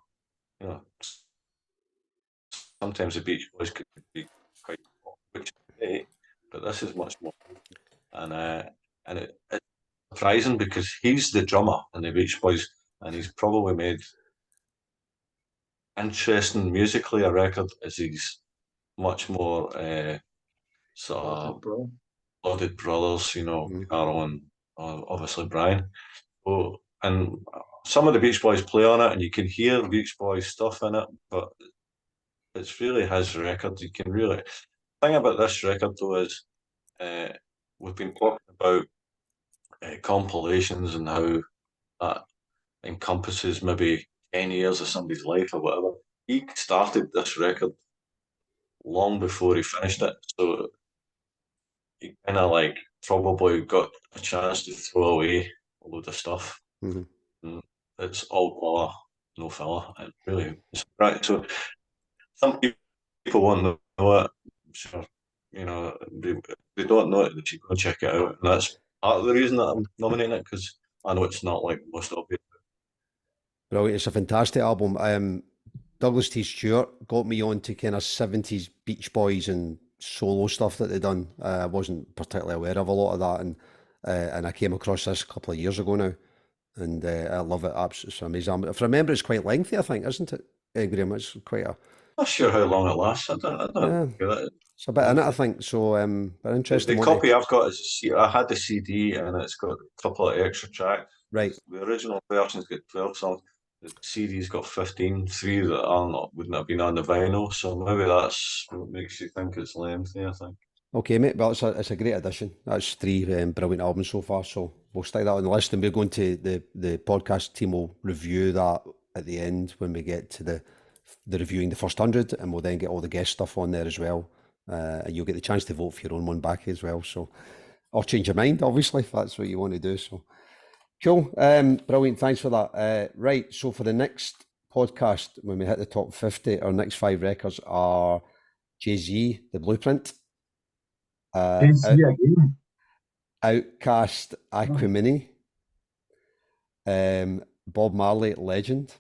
sometimes the Beach Boys could be quite, but this is much more. And it's surprising because he's the drummer in the Beach Boys, and he's probably made interesting musically a record as he's much more sort of blooded brothers, Carl and obviously Brian. So, and some of the Beach Boys play on it, and you can hear Beach Boys stuff in it, but it's really his record. You can really. The thing about this record though is we've been talking about compilations and how that encompasses maybe 10 years of somebody's life or whatever. He started this record long before he finished it, so he kind of like probably got a chance to throw away a load of stuff. And it's all quality, no filler. It really is right. So some people won't know it. I'm sure, they don't know it. They should go check it out, and that's part of the reason that I'm nominating it, because I know it's not like most obvious. Brilliant. It's a fantastic album. Douglas T. Stewart got me on to kind of 70s Beach Boys and solo stuff that they'd done. I wasn't particularly aware of a lot of that, and I came across this a couple of years ago now, and I love it. Absolutely, it's amazing. If I remember, it's quite lengthy, I think, isn't it, Grahame? It's quite a... Not sure how long it lasts. I don't It's a bit in it, I think. So, but interesting. The copy I've got is I had the CD, and it's got a couple of extra tracks. Right. The original version's got 12 songs. The CD's got 15, 3 that wouldn't have been on the vinyl. So maybe that's what makes you think it's lengthy, I think. Okay, mate. Well, it's a great addition. That's 3 brilliant albums so far. So we'll stick that on the list, and we're going to the podcast team will review that at the end when we get to the reviewing the first 100, and we'll then get all the guest stuff on there as well. And you'll get the chance to vote for your own one back as well. So, or change your mind, obviously, if that's what you want to do. So, cool. Brilliant. Thanks for that. Right. So, for the next podcast, when we hit the top 50, our next 5 records are Jay-Z, The Blueprint, again. Outcast, Aquamini, Bob Marley, Legend,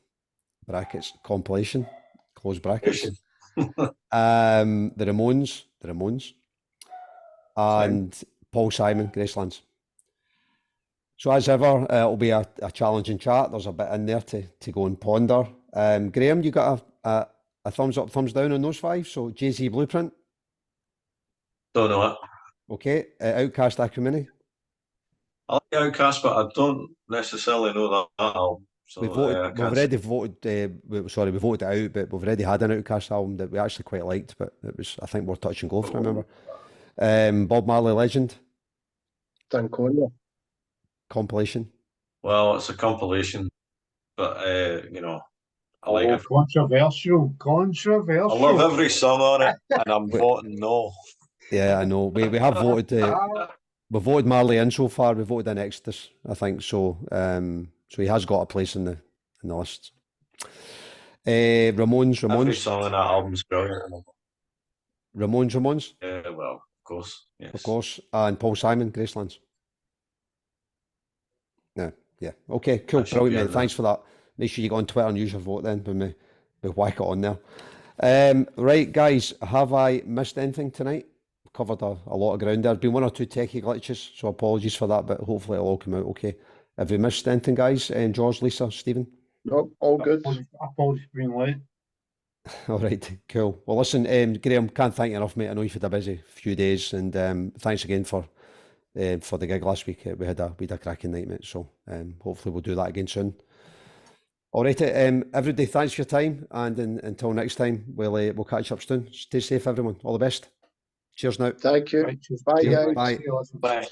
brackets, compilation, close brackets. The Ramones, and Paul Simon, Gracelands. So as ever, it'll be a challenging chat. There's a bit in there to go and ponder. Graham, you got a thumbs up, thumbs down on those 5? So Jay-Z, Blueprint. Don't know it. Okay, Outcast, Aquamini. I like Outcast, but I don't necessarily know that album. So We voted. We voted it out, but we've already had an Outcast album that we actually quite liked. But it was, I think, more touch and go. If I remember. Bob Marley, Legend. Danconia. Compilation. Well, it's a compilation, but I like it. Controversial. I love every song on it, and I'm voting no. Yeah, I know. We have voted. We voted Marley in so far. We voted in Exodus, I think. So so he has got a place in the list. Ramones. Every song on that album's brilliant. Ramones. Yeah, well, of course. Yes. Of course. And Paul Simon, Gracelands. Yeah. Okay, cool. Brilliant, mate. Thanks for that. Make sure you go on Twitter and use your vote then when we whack it on there. Right, guys, have I missed anything tonight? Covered a lot of ground. There's been 1 or 2 techie glitches, so apologies for that, but hopefully it'll all come out okay. Have we missed anything, guys? George, Lisa, Stephen? No, all good. Apologies for being late. All right, cool. Well, listen, Graham, can't thank you enough, mate. I know you've had a busy few days, and thanks again for the gig last week. We had a cracking night, mate, so hopefully we'll do that again soon. All right, everybody, thanks for your time, and until next time, we'll catch up soon. Stay safe, everyone. All the best. Cheers now. Thank you. Right, cheers. Bye, Cheers. guys. Bye. See you later. Bye.